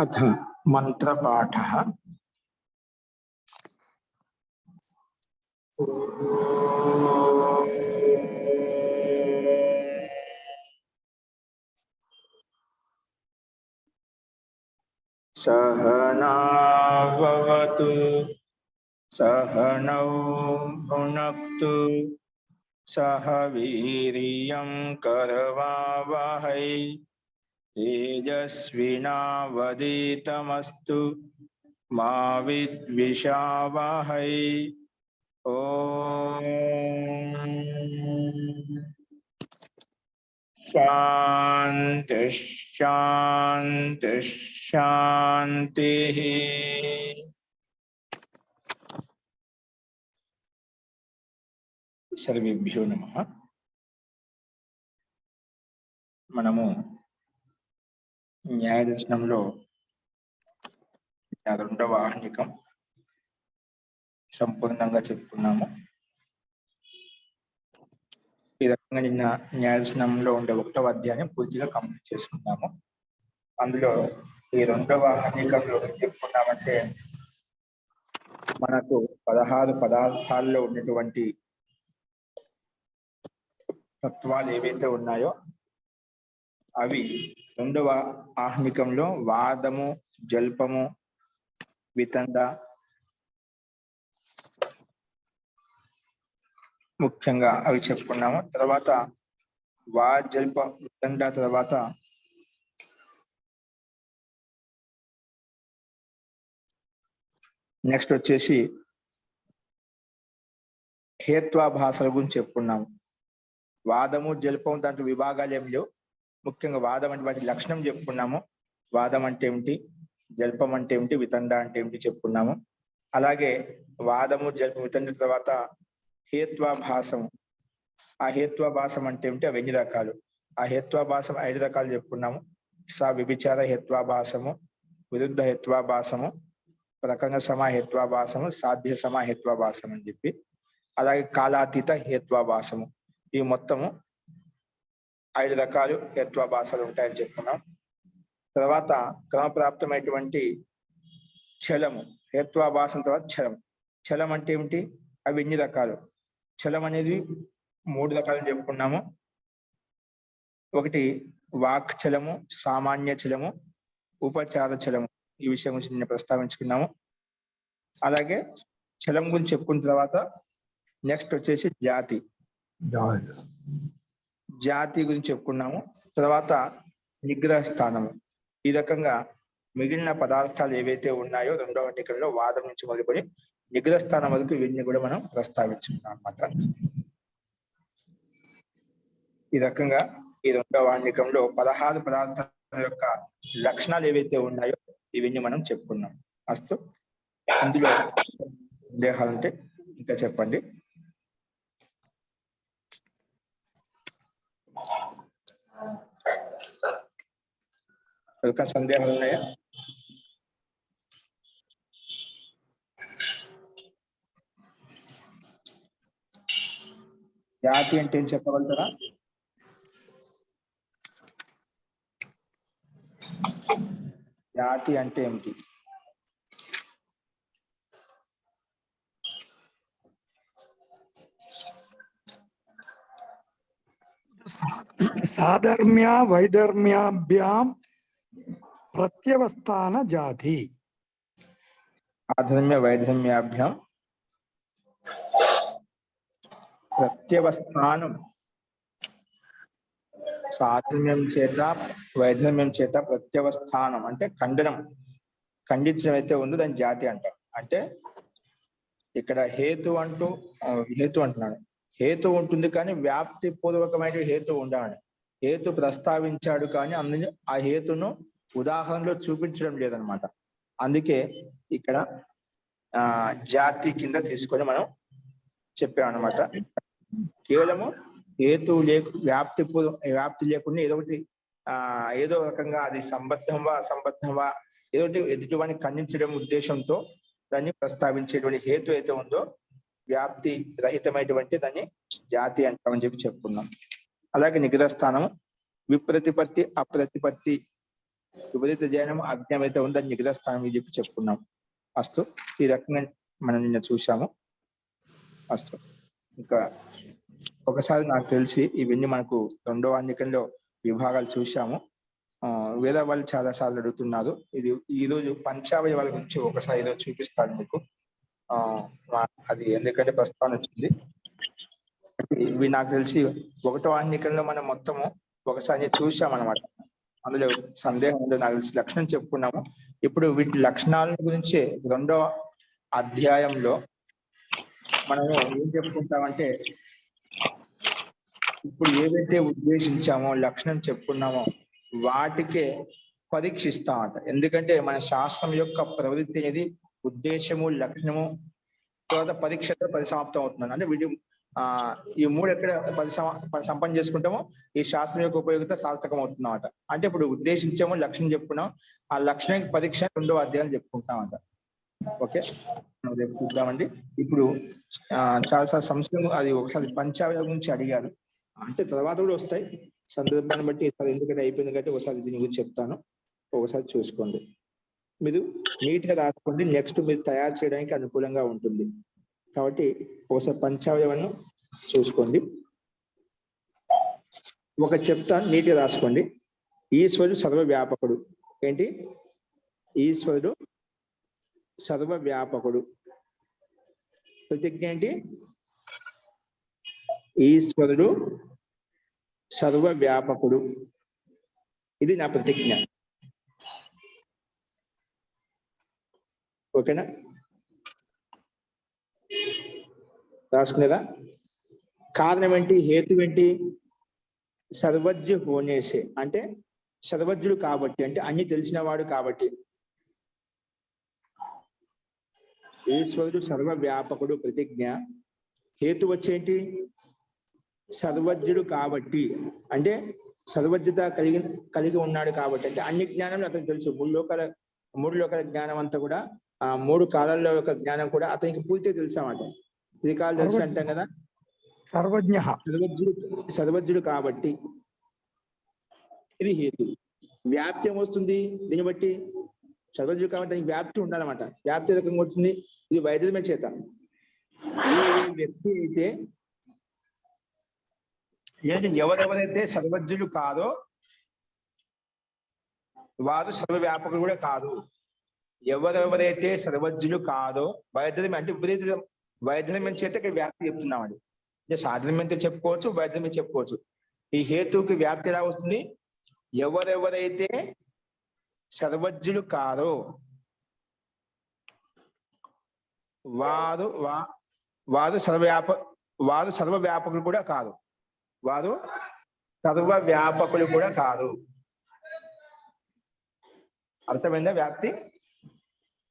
अथ मंत्रपाठः। सहना भवतु सहनौ भुनक्तु सह वीर्यं करवावहै तेजस्विनावधीतमस्तु मा विद्विषावहै। ओम शांति शांति शांति। सर्वेभ्यो नमः। మనము న్యాయ దర్శనంలో రెండవ ఆహ్నికం సంపూర్ణంగా చెప్పుకున్నాము. ఈ రకంగా నిన్న న్యాయదర్శనంలో ఉండే 1వ అధ్యాయం పూర్తిగా కంప్లీట్ చేసుకున్నాము. అందులో ఈ రెండవ ఆహ్నికంలో చెప్పుకున్నామంటే మనకు 16 పదార్థాల్లో ఉన్నటువంటి తత్వాలు ఏవైతే ఉన్నాయో అవి రెండవ ఆహ్నికంలో వాదము, జల్పము, వితండ ముఖ్యంగా అవి చెప్పుకున్నాము. తర్వాత జల్ప వితండ తర్వాత నెక్స్ట్ వచ్చేసి హేత్వాభాసాల గురించి చెప్పుకున్నాము. వాదము, జల్పం దాంట్లో విభాగాలు ఏం లేవు. ముఖ్యంగా వాదం అంటే వాటి లక్షణం చెప్పుకున్నాము. వాదం అంటే ఏమిటి, జల్పం అంటే ఏమిటి, వితండ అంటే ఏమిటి చెప్పుకున్నాము. అలాగే వాదము, జల్పం, వితండ తర్వాత హేత్వాభాసం. ఆ హేత్వాభాసం అంటే ఏమిటి, అవి ఎన్ని రకాలు? ఆ హేత్వాభాసం 5 రకాలు చెప్పుకున్నాము. వ్యభిచార హేత్వాభాసము, విరుద్ధ హేత్వాభాసము, ప్రకంగ సమాహేత్వాభాసము, సాధ్య సమాహేత్వాభాసం అని చెప్పి, అలాగే కాలాతీత హేత్వాభాసము. ఈ మొత్తము 5 రకాలు హేత్వాభాసాలు ఉంటాయని చెప్పుకున్నాం. తర్వాత క్రమప్రాప్తమైనటువంటి చలము, హేత్వాభాసం తర్వాత చలం. చలం అంటే ఏమిటి, అవి ఎన్ని రకాలు? చలం అనేది 3 రకాలు చెప్పుకున్నాము. ఒకటి వాక్ చలము, సామాన్య చలము, ఉపచార చలము. ఈ విషయం గురించి నేను ప్రస్తావించుకున్నాము. అలాగే చలం గురించి చెప్పుకున్న తర్వాత నెక్స్ట్ వచ్చేసి జాతి గురించి చెప్పుకున్నాము. తర్వాత నిగ్రహ స్థానము. ఈ రకంగా మిగిలిన పదార్థాలు ఏవైతే ఉన్నాయో రెండవ ఆహ్నికంలో వాదం నుంచి మొదలుకొని నిగ్రహ స్థానం వరకు ఇవన్నీ కూడా మనం ప్రస్తావించుకున్నాం అన్నమాట. ఈ రకంగా ఈ రెండవ ఆహ్నికంలో 16 పదార్థాల యొక్క లక్షణాలు ఏవైతే ఉన్నాయో ఇవన్నీ మనం చెప్పుకున్నాం. అస్తు, ఇందులో సందేహాలు ఉంటే ఇంకా చెప్పండి. సందేహాలు ఉన్నాయా? జాతి అంటే ఏం చెప్పగలుగుతారా? జాతి అంటే ఏమిటి? సాధర్మ్య వైధర్మ్యాభ్యాం ప్రత్యవస్థాన జాతి. సాధర్మ్య వైధర్మ్యాభ్యాం ప్రత్యవస్థానం. సాధర్మ్యం చేత వైధర్మ్యం చేత ప్రత్యవస్థానం అంటే ఖండించడం అయితే ఉందో దాని జాతి అంటాం. అంటే ఇక్కడ హేతు అంటున్నాడు. హేతు ఉంటుంది కానీ వ్యాప్తి పూర్వకమైన హేతు ఉండాలి. హేతు ప్రస్తావించాడు కానీ అందులో ఆ హేతును ఉదాహరణలో చూపించడం లేదనమాట. అందుకే ఇక్కడ జాతి కింద తీసుకొని మనం చెప్పామన్నమాట. కేవలము హేతు వ్యాప్తి లేకుండా ఏదో రకంగా అది అసంబద్ధమా ఏదోటి ఎదుటివాడిని ఖండించడం ఉద్దేశంతో దాన్ని ప్రస్తావించేటువంటి హేతు అయితే ఉందో వ్యాప్తి రహితమైనటువంటి దాన్ని జాతి అంటామని చెప్పుకున్నాం. అలాగే నిగ్రహ స్థానము విప్రతిపత్తి, అప్రతిపత్తి విపరీత జ్ఞానం అజ్ఞానం అయితే ఉందని నిగ్రహస్థానం అని చెప్పి చెప్పుకున్నాం. అస్తు ఈ రకంగా మనం నిన్న చూసాము. అస్తు ఇంకా ఒకసారి నాకు తెలిసి ఇవన్నీ మనకు రెండో వాన్నికంలో విభాగాలు చూసాము. వేరే వాళ్ళు చాలా సార్లు అడుగుతున్నారు. ఇది ఈ రోజు పంచావయవాల గురించి ఒకసారి ఈరోజు చూపిస్తాను మీకు. అది ఎందుకంటే ప్రస్తావన వచ్చింది. ఇవి నాకు తెలిసి ఒకటో వాన్నికంలో మనం మొత్తము ఒకసారి చూసామన్నమాట. అందులో సందేహం ఉందో నాకు తెలిసి లక్షణం చెప్పుకున్నాము. ఇప్పుడు వీటి లక్షణాల గురించి రెండవ అధ్యాయంలో మనము ఏం చెప్పుకుంటామంటే, ఇప్పుడు ఏదైతే ఉద్దేశించామో లక్షణం చెప్పుకున్నామో వాటికే పరీక్షిస్తామట. ఎందుకంటే మన శాస్త్రం యొక్క ప్రవృత్తి అనేది ఉద్దేశము, లక్షణము, తర్వాత పరీక్షతో పరిసమాప్తం అవుతున్నాను. అంటే వీటి ఈ మూడు ఎక్కడ సంపన్నం చేసుకుంటామో ఈ శాస్త్రం యొక్క ఉపయోగిత సార్థకం అవుతుందన్నమాట. అంటే ఇప్పుడు ఉద్దేశించాము, లక్షణం చెప్పుకున్నాం, ఆ లక్షణానికి పరీక్ష రెండవ అధ్యాయం చెప్పుకుంటామంట. ఓకే, రేపు చూద్దామండి. ఇప్పుడు చాలా సంశయం అది ఒకసారి పంచావయవ గురించి అడిగారు, అంటే తర్వాత కూడా వస్తాయి సందర్భాన్ని బట్టి. ఎందుకంటే అయిపోయింది కాబట్టి ఒకసారి దీని గురించి చెప్తాను, ఒకసారి చూసుకోండి. మీరు నీట్గా రాసుకోండి, నెక్స్ట్ మీరు తయారు చేయడానికి అనుకూలంగా ఉంటుంది. కాబట్టి ఒకసారి పంచావయవాన్ని చూసుకోండి. ఒక చెప్తాను, నీట్గా రాసుకోండి. ఈశ్వరుడు సర్వవ్యాపకుడు. ఏంటి? ఈశ్వరుడు సర్వవ్యాపకుడు. ప్రతిజ్ఞ ఏంటి? ఈశ్వరుడు సర్వవ్యాపకుడు. ఇది నా ప్రతిజ్ఞ. ఓకేనా? రాసుకునేదా? కారణం ఏంటి? హేతు ఏంటి? సర్వజ్ఞ హోనేసే, అంటే సర్వజ్ఞుడు కాబట్టి, అంటే అన్ని తెలిసిన వాడు కాబట్టి. ఈశ్వరుడు సర్వవ్యాపకుడు ప్రతిజ్ఞ. హేతు వచ్చేంటి? సర్వజ్ఞుడు కాబట్టి, అంటే సర్వజ్ఞత కలిగి ఉన్నాడు కాబట్టి, అంటే అన్ని జ్ఞానం అతనికి తెలుసు. మూడు లోకాల జ్ఞానం అంతా కూడా, ఆ మూడు కాలాల్లో యొక్క జ్ఞానం కూడా అతనికి పూర్తిగా తెలుసు అన్నమాట. త్రికాలు తెలుసు అంటాం కదా. సర్వజ్ఞ, సర్వజ్ఞుడు కాబట్టి ఇది హేతు. వ్యాప్తి ఏమొస్తుంది దీన్ని బట్టి? సర్వజ్ఞుడు కాబట్టి దానికి వ్యాప్తి ఉండాలన్నమాట. వ్యాప్తి రకంగా వస్తుంది, ఇది వైద్యమే చేత. ఏ వ్యక్తి అయితే ఎవరెవరైతే సర్వజ్ఞులు కాదో వారు సర్వవ్యాపకులు కూడా కాదు. ఎవరెవరైతే సర్వజ్ఞులు కాదో, వైద్యం అంటే విపరీత వైద్యం చేత ఇక్కడ వ్యాప్తి చెప్తున్నామండి. అంటే సాధారణంగా చెప్పుకోవచ్చు, వైద్యం చెప్పుకోవచ్చు. ఈ హేతువుకి వ్యాప్తి ఎలా వస్తుంది? ఎవరెవరైతే సర్వజ్ఞులు కాదో వారు సర్వవ్యాపకులు కూడా కాదు. వారు సర్వవ్యాపకులు కూడా కాదు. అర్థమైందా వ్యాప్తి?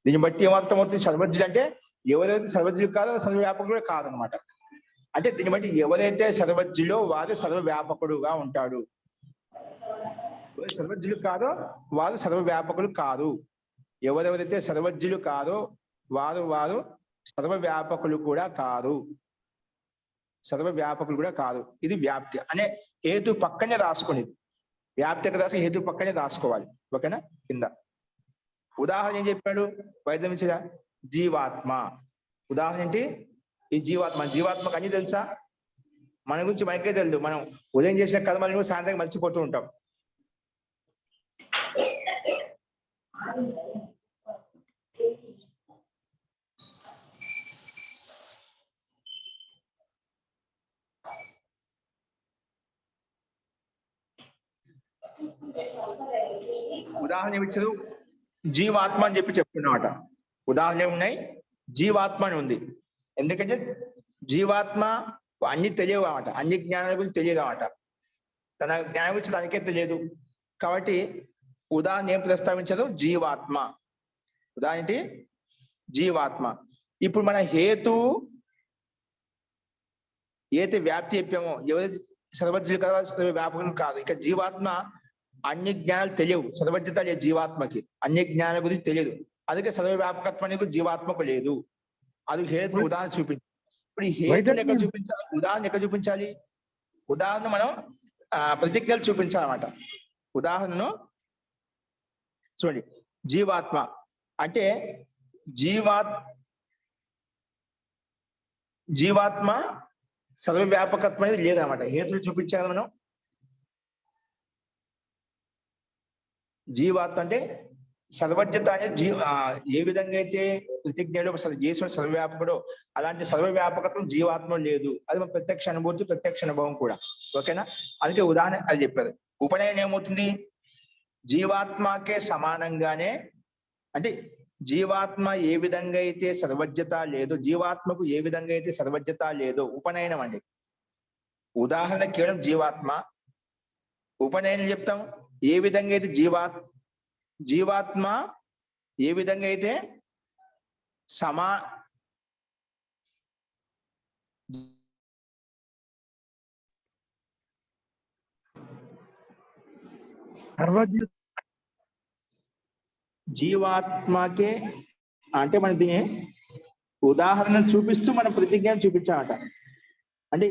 దీన్ని బట్టి ఏమర్థమవుతుంది? సర్వజ్ఞులు అంటే ఎవరైతే సర్వజ్ఞులు కాదో సర్వవ్యాపకులు కూడా కాదనమాట. అంటే దీన్ని బట్టి ఎవరైతే సర్వజ్ఞులో వారు సర్వవ్యాపకుడుగా ఉంటాడు. సర్వజ్ఞులు కాదో వారు సర్వవ్యాపకులు కాదు. ఎవరెవరైతే సర్వజ్ఞులు కాదో వారు సర్వవ్యాపకులు కూడా కాదు. సర్వవ్యాపకులు కూడా కాదు. ఇది వ్యాప్తి అనే హేతు పక్కనే రాసుకునేది. వ్యాప్తి ఎక్కడ రాసి హేతు పక్కనే రాసుకోవాలి. ఓకేనా? కింద ఉదాహరణ ఏం చెప్పాడు వైద్యమిశ్ర? జీవాత్మ. ఉదాహరణ ఏంటి? ఈ జీవాత్మకు అన్ని తెలుసా? మన గురించి మనకే తెలుసు. మనం ఉదయం చేసిన కర్మలను కూడా సాయంత్రం మర్చిపోతూ ఉంటాం. ఉదాహరణ ఇచ్చారు జీవాత్మ అని చెప్పి చెప్తున్నమాట. ఉదాహరణ ఉన్నాయి, జీవాత్మ అని ఉంది. ఎందుకంటే జీవాత్మ అన్ని తెలియవు అన్నమాట, అన్ని జ్ఞానాల గురించి తెలియదు అన్నమాట. తన జ్ఞానం గురించి తనకే తెలియదు. కాబట్టి ఉదాహరణ ఏం ప్రస్తావించదు? జీవాత్మ. ఉదాహరణ ఏంటి? జీవాత్మ. ఇప్పుడు మన హేతు ఏదైతే వ్యాప్తి చెప్పామో, ఎవరైతే సర్వజ్ఞులు కదా వ్యాపకులు కాదు. ఇక జీవాత్మ అన్ని జ్ఞానాలు తెలియవు. సర్వజ్ఞత లేదు జీవాత్మకి, అన్ని జ్ఞానాల గురించి తెలియదు. అందుకే సర్వవ్యాపకత్వం అనేది జీవాత్మకు లేదు. అది హేతు ఉదాహరణ చూపించాలి. ఇప్పుడు ఈ హేతుని ఎక్కడ చూపించాలి? ఉదాహరణ ఎక్కడ చూపించాలి? ఉదాహరణ మనం ప్రతిజ్ఞలు చూపించాలన్నమాట. ఉదాహరణను చూడండి, జీవాత్మ అంటే జీవాత్మ సర్వవ్యాపకత్వం అనేది లేదన్నమాట. హేతులు చూపించాలి మనం. జీవాత్మ అంటే సర్వజ్ఞత అనేది ఏ విధంగా అయితే ప్రతిజ్ఞలో ఈశ్వరుడు సర్వవ్యాపకుడో అలాంటి సర్వవ్యాపకత్వం జీవాత్మ లేదు. అది మన ప్రత్యక్ష అనుభూతి, ప్రత్యక్ష అనుభవం కూడా. ఓకేనా? అందుకే ఉదాహరణ అది చెప్పారు. ఉపనయనం ఏమవుతుంది? జీవాత్మకే సమానంగానే, అంటే జీవాత్మ ఏ విధంగా అయితే సర్వజ్ఞత లేదో, జీవాత్మకు ఏ విధంగా అయితే సర్వజ్ఞత లేదో ఉపనయనం అండి. ఉదాహరణ కేవలం జీవాత్మ. ఉపనయనం చెప్తాం ఏ విధంగా అయితే జీవాత్మ ఏ విధంగా అయితే జీవాత్మకే అంటే మన దీని ఉదాహరణ చూపిస్తూ మనం ప్రతిజ్ఞ చూపించామట. అంటే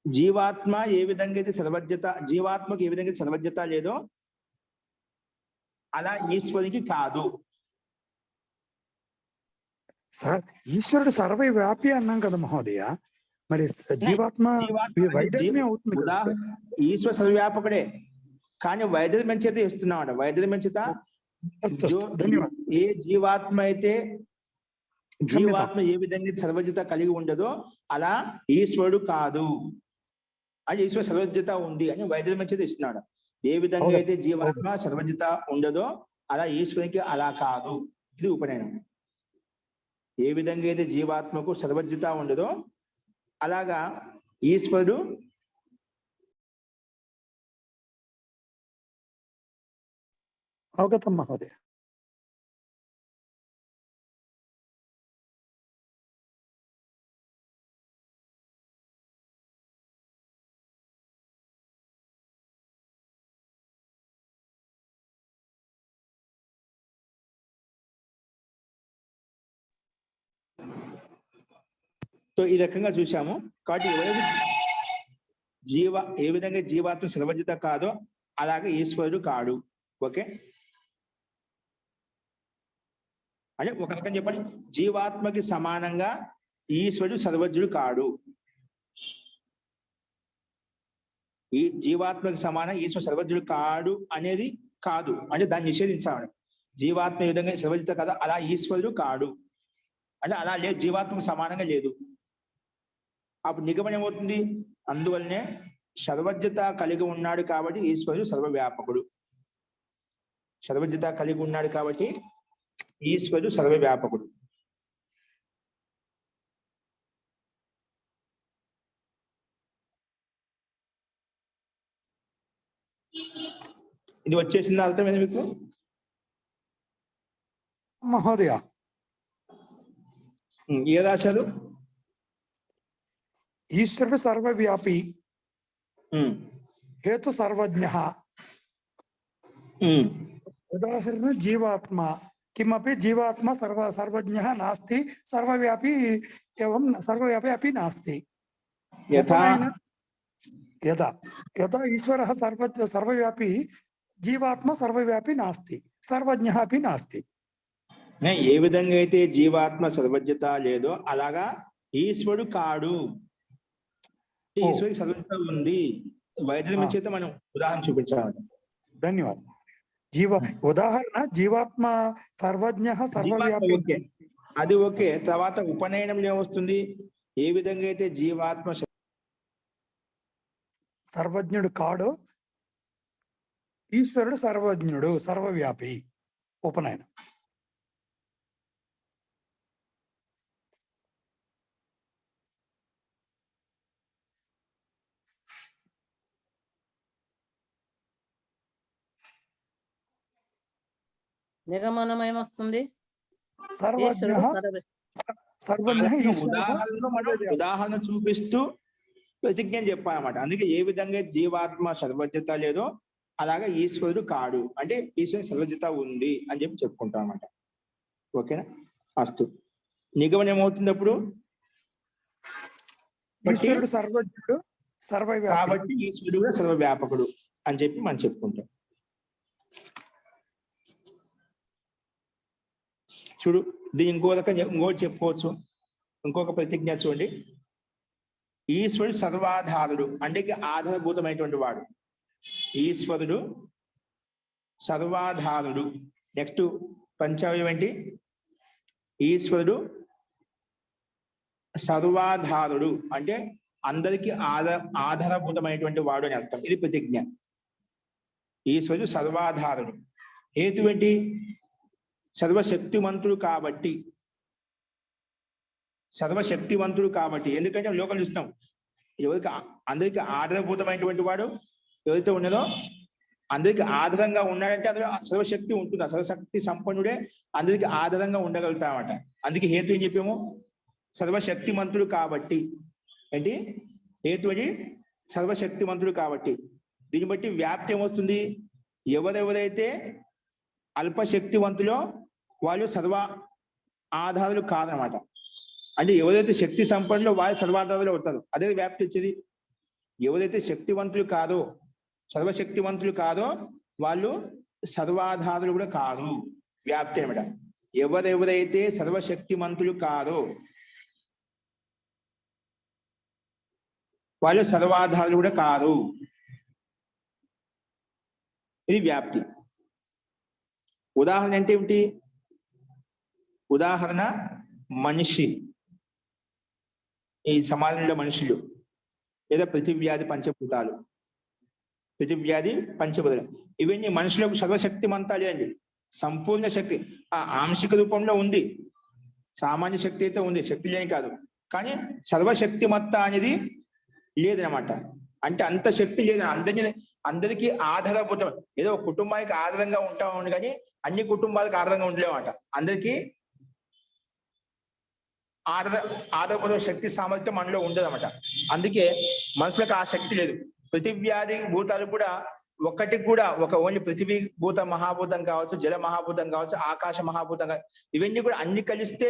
జీవాత్మ ఏ విధంగా అయితే సర్వజ్ఞత, జీవాత్మకు ఏ విధంగా సర్వజ్ఞత లేదో అలా ఈశ్వరునికి కాదు. ఈశ్వరుడు సర్వవ్యాపి అన్నాం కదా మహోదయ, మరి జీవాత్మ వైద్యమే అవుతుంది. ఉదాహరణ ఈశ్వర సర్వవ్యాపకుడే, కానీ వైద్యం చేత ఇస్తున్నామట. వైద్యం చేత ఏ జీవాత్మ అయితే జీవాత్మ ఏ విధంగా సర్వజ్ఞత కలిగి ఉండదో అలా ఈశ్వరుడు కాదు. అంటే ఈశ్వర సర్వజ్ఞత ఉంది అని వైద్యం చేత ఇస్తున్నాడు. ఏ విధంగా అయితే జీవాత్మ సర్వజ్ఞత ఉండదో అలా ఈశ్వరునికి అలా కాదు. ఇది ఉపనయనం. ఏ విధంగా అయితే జీవాత్మకు సర్వజ్ఞత ఉండదో అలాగా ఈశ్వరుడు అవగతం మహోదయ. సో ఈ రకంగా చూసాము. కాబట్టి ఏ విధంగా జీవాత్మ సర్వజ్ఞత కాదో అలాగే ఈశ్వరుడు కాడు. ఓకే, అంటే ఒక రకం చెప్పండి, జీవాత్మకి సమానంగా ఈశ్వరుడు సర్వజ్ఞుడు కాడు. ఈ జీవాత్మకి సమానం ఈశ్వరుడు సర్వజ్ఞుడు కాడు అనేది కాదు, అంటే దాన్ని నిషేధించాలి. జీవాత్మ ఏ విధంగా సర్వజ్ఞత కదా అలా ఈశ్వరుడు కాడు అంటే అలా లేదు, జీవాత్మకు సమానంగా లేదు. అప్పుడు నిగమనం ఏమవుతుంది? అందువల్లనే సర్వజ్ఞత కలిగి ఉన్నాడు కాబట్టి ఈశ్వరుడు సర్వవ్యాపకుడు. సర్వజ్ఞత కలిగి ఉన్నాడు కాబట్టి ఈశ్వరుడు సర్వవ్యాపకుడు. ఇది వచ్చేసింది అర్థమైంది మీకు మహోదయ? ఏ రాశారు? ఈశ్వరుడు సర్వవ్యాపి, హేతు సర్వజ్ఞ. ఉదాహరణ జీవాత్మ. కిమపి జీవాత్మ సర్వజ్ఞ నాస్తి, సర్వవ్యాపి ఏవం సర్వవ్యాపి అపి నాస్తి. యథా ఈశ్వరః సర్వవ్యాపి, జీవాత్మ సర్వవ్యాపి నాస్తి, సర్వజ్ఞ అపి నాస్తి. ఏ విధంగా అయితే జీవాత్మ సర్వజ్ఞత లేదో అలాగా ఈశ్వరుడు కాడు. ఈశ్వరుడికి సర్వజ్ఞత ఉంది. వైద్యం చేత మనం ఉదాహరణ చూపించాలి. ధన్యవాదాలు. ఉదాహరణ జీవాత్మ సర్వజ్ఞ సర్వవ్యాపి, అది ఓకే. తర్వాత ఉపనయనంలో ఏమొస్తుంది? ఏ విధంగా అయితే జీవాత్మ సర్వజ్ఞుడు కాడు, ఈశ్వరుడు సర్వజ్ఞుడు సర్వవ్యాపి. ఉపనయనం. నిగమనం ఏమొస్తుంది? ఉదాహరణ చూపిస్తూ ప్రతిజ్ఞ చెప్పాలన్నమాట. అందుకే ఏ విధంగా జీవాత్మ సర్వజ్ఞత లేదో అలాగే ఈశ్వరుడు కాడు అంటే ఈశ్వరుడు సర్వజ్ఞత ఉంది అని చెప్పి చెప్పుకుంటాం అన్నమాట. ఓకేనా? అస్తు. నిగమనం ఏమవుతుంది అప్పుడు? ఈశ్వరుడు సర్వజ్ఞుడు సర్వవ్యాపి కాబట్టి ఈశ్వరుడు కూడా సర్వవ్యాపకుడు అని చెప్పి మనం చెప్పుకుంటాం. చూడు, దీని ఇంకోటి చెప్పుకోవచ్చు. ఇంకొక ప్రతిజ్ఞ చూడండి. ఈశ్వరుడు సర్వాధారుడు అంటే ఆధారభూతమైనటువంటి వాడు. ఈశ్వరుడు సర్వాధారుడు. నెక్స్ట్ పంచమయం ఏంటి? ఈశ్వరుడు సర్వాధారుడు అంటే అందరికీ ఆధారభూతమైనటువంటి వాడు అని అర్థం. ఇది ప్రతిజ్ఞ. ఈశ్వరుడు సర్వాధారుడు. హేతు ఏంటి? సర్వశక్తిమంతుడు కాబట్టి. సర్వశక్తివంతుడు కాబట్టి. ఎందుకంటే లోకం చూస్తాం, ఎవరికి అందరికి ఆధారభూతమైనటువంటి వాడు ఎవరైతే ఉన్నదో అందరికి ఆధారంగా ఉన్నాడంటే అందులో సర్వశక్తి ఉంటుంది. సర్వశక్తి సంపన్నుడే అందరికి ఆధారంగా ఉండగలుగుతామట. అందుకే హేతు ఏం చెప్పాము? సర్వశక్తిమంతుడు కాబట్టి. ఏంటి హేతు? అని సర్వశక్తిమంతుడు కాబట్టి. దీన్ని బట్టి వ్యాప్తి ఏమొస్తుంది? ఎవరెవరైతే అల్పశక్తివంతులో వాళ్ళు సర్వ ఆధారాలు కాదనమాట. అంటే ఎవరైతే శక్తి సంపన్నులో వాళ్ళు సర్వాధారులు అవుతారు. అదే వ్యాప్తి వచ్చేది. ఎవరైతే శక్తివంతులు కాదో, సర్వశక్తివంతులు కాదో వాళ్ళు సర్వాధారులు కూడా కాదు. వ్యాప్తి అనమాట. ఎవరెవరైతే సర్వశక్తిమంతులు కాదో వాళ్ళు సర్వాధారులు కూడా కాదు. ఇది వ్యాప్తి. ఉదాహరణ అంటే ఏమిటి? ఉదాహరణ మనిషి, ఈ సమాజంలో మనుషులు, లేదా పృథివ్యాధి పంచభూతాలు. పృథివ్యాధి పంచభూతాలు ఇవన్నీ మనుషులకు సర్వశక్తిమంతాలే అండి. సంపూర్ణ శక్తి ఆ ఆంశిక రూపంలో ఉంది. సామాన్య శక్తి అయితే ఉంది, శక్తి లేని కాదు. కానీ సర్వశక్తిమత్త అనేది లేదనమాట. అంటే అంత శక్తి లేదు. అందరికీ ఆధారభూతం. ఏదో ఒక కుటుంబానికి ఆధారంగా ఉంటాము కానీ అన్ని కుటుంబాలకు ఆధారంగా ఉండలేమట. అందరికీ ఆధారభూత శక్తి సామర్థ్యం మనలో ఉండదన్నమాట. అందుకే మనుషులకు ఆ శక్తి లేదు. పృథివ్యాధి భూతాలు కూడా ఒక్కటికి కూడా ఒక ఓన్లీ పృథివీ భూత మహాభూతం కావచ్చు, జల మహాభూతం కావచ్చు, ఆకాశ మహాభూతం కావచ్చు, ఇవన్నీ కూడా అన్ని కలిస్తే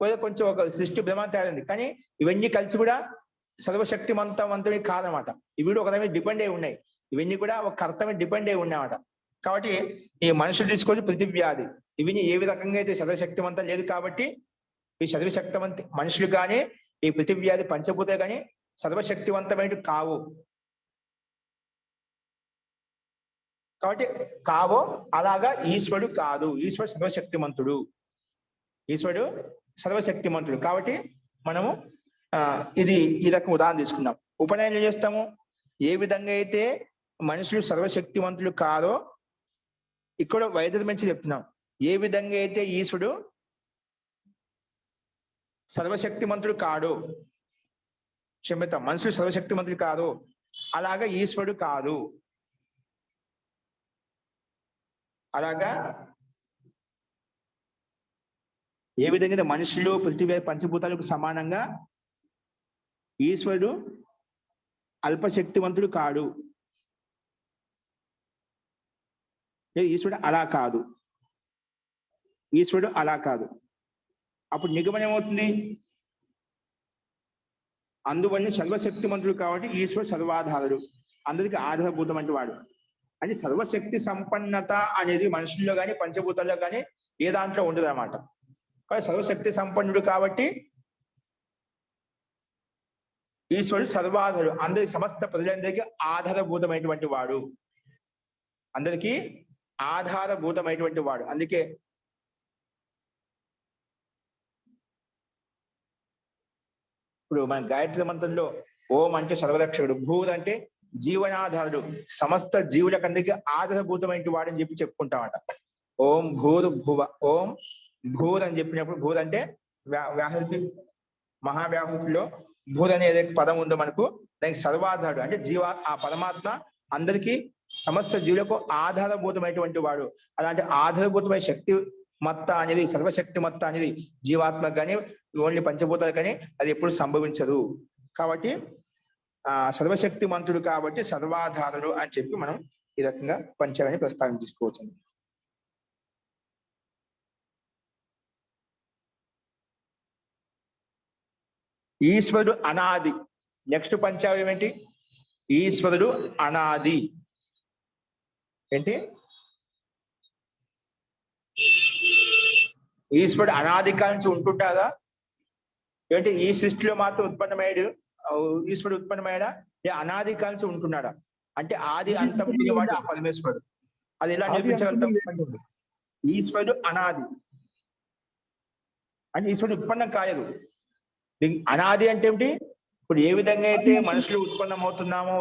కొంచెం ఒక సృష్టి బ్రహ్మాండం తయారైంది. కానీ ఇవన్నీ కలిసి కూడా సర్వశక్తిమంతమే కాదనమాట. ఇవి కూడా ఒకదాని మీద డిపెండ్ అయి ఉన్నాయి. ఇవన్నీ కూడా ఒక కర్త మీద డిపెండ్ అయి ఉన్నాయన్నమాట. కాబట్టి ఈ మనుషులు తీసుకొని పృథివ్యాధి ఇవన్నీ ఏ రకంగా అయితే సర్వశక్తిమంతం లేదు కాబట్టి ఈ సర్వశక్తివంత మనుషులు కానీ ఈ పృథివ్యాధి పంచభూతాలు కానీ సర్వశక్తివంతమైన కావు. కాబట్టి కావో అలాగా ఈశ్వరుడు కాదు. ఈశ్వరుడు సర్వశక్తిమంతుడు. ఈశ్వరుడు సర్వశక్తిమంతుడు కాబట్టి మనము ఇది ఈ రకం ఉదాహరణ తీసుకున్నాం. ఉపనయనం చేస్తాము. ఏ విధంగా అయితే మనుషులు సర్వశక్తివంతులు కాదో ఇక్కడ వైద్యుల నుంచి చెప్తున్నాం. ఏ విధంగా అయితే ఈశ్వరుడు సర్వశక్తిమంతుడు కాడు, క్షమ్యత మనుషులు సర్వశక్తిమంతుడు కాదు, అలాగా ఈశ్వరుడు కాదు. అలాగా ఏ విధంగా మనుషులు పృథివీ పంచభూతాలకు సమానంగా ఈశ్వరుడు అల్పశక్తివంతుడు కాడు. ఈశ్వరుడు అలా కాదు. ఈశ్వరుడు అలా కాదు. అప్పుడు నిగమనం ఏమవుతుంది? అందువల్ల సర్వశక్తిమంతుడు కాబట్టి ఈశ్వరుడు సర్వాధారుడు, అందరికి ఆధారభూతమైన వాడు. అంటే సర్వశక్తి సంపన్నత అనేది మనుషుల్లో కానీ పంచభూతాల్లో కానీ ఏ దాంట్లో ఉండదు అన్నమాట. కానీ సర్వశక్తి సంపన్నుడు కాబట్టి ఈశ్వరుడు సర్వాధారుడు, అందరికి సమస్త ప్రజలందరికీ ఆధారభూతమైనటువంటి వాడు. అందరికీ ఆధారభూతమైనటువంటి వాడు. అందుకే ఇప్పుడు మన గాయత్రి మంత్రంలో ఓం అంటే సర్వరక్షకుడు, భూర్ అంటే జీవనాధారుడు, సమస్త జీవులకందరికీ ఆధారభూతమైన వాడు అని చెప్పి చెప్పుకుంటామట. ఓం భూర్ భువ, ఓం భూర్ అని చెప్పినప్పుడు భూర్ అంటే వ్యాహృతి మహావ్యాహృతిలో భూర్ అనే ఏదైతే పదం ఉందో మనకు దానికి సర్వాధారుడు అంటే ఆ పరమాత్మ అందరికీ సమస్త జీవులకు ఆధారభూతమైనటువంటి వాడు. అలాంటి ఆధారభూతమైన శక్తి మత్త అనేది సర్వశక్తి మత్త అనేది జీవాత్మ కానీ ఓన్లీ పంచభూతాలు కానీ అది ఎప్పుడు సంభవించదు. కాబట్టి సర్వశక్తి మంతుడు కాబట్టి సర్వాధారుడు అని చెప్పి మనం ఈ రకంగా పంచాలని ప్రస్తావించుకోవచ్చు. ఈశ్వరుడు అనాది. నెక్స్ట్ పంచావయం ఏంటి? ఈశ్వరుడు అనాది. ఏంటి? ఈశ్వరుడు అనాది కాలం నుంచి ఉంటుంటారా? ఏంటి ఈ సృష్టిలో మాత్రం ఉత్పన్నమయ్యాడు ఈశ్వరుడు ఉత్పన్నమయ్యాడా? అనాది కాలం నుంచి ఉంటున్నాడా? అంటే ఆది అంతం లేనివాడు ఆ పరమేశ్వరుడు. అది ఎలా ఆది అంతము నిరూపించగలుగుతాం? లేనివాడు. ఈశ్వరుడు అనాది అంటే ఈశ్వరుడు ఉత్పన్నం కాలేదు. అనాది అంటే ఏమిటి? ఇప్పుడు ఏ విధంగా అయితే మనుషులు ఉత్పన్నమవుతున్నామో,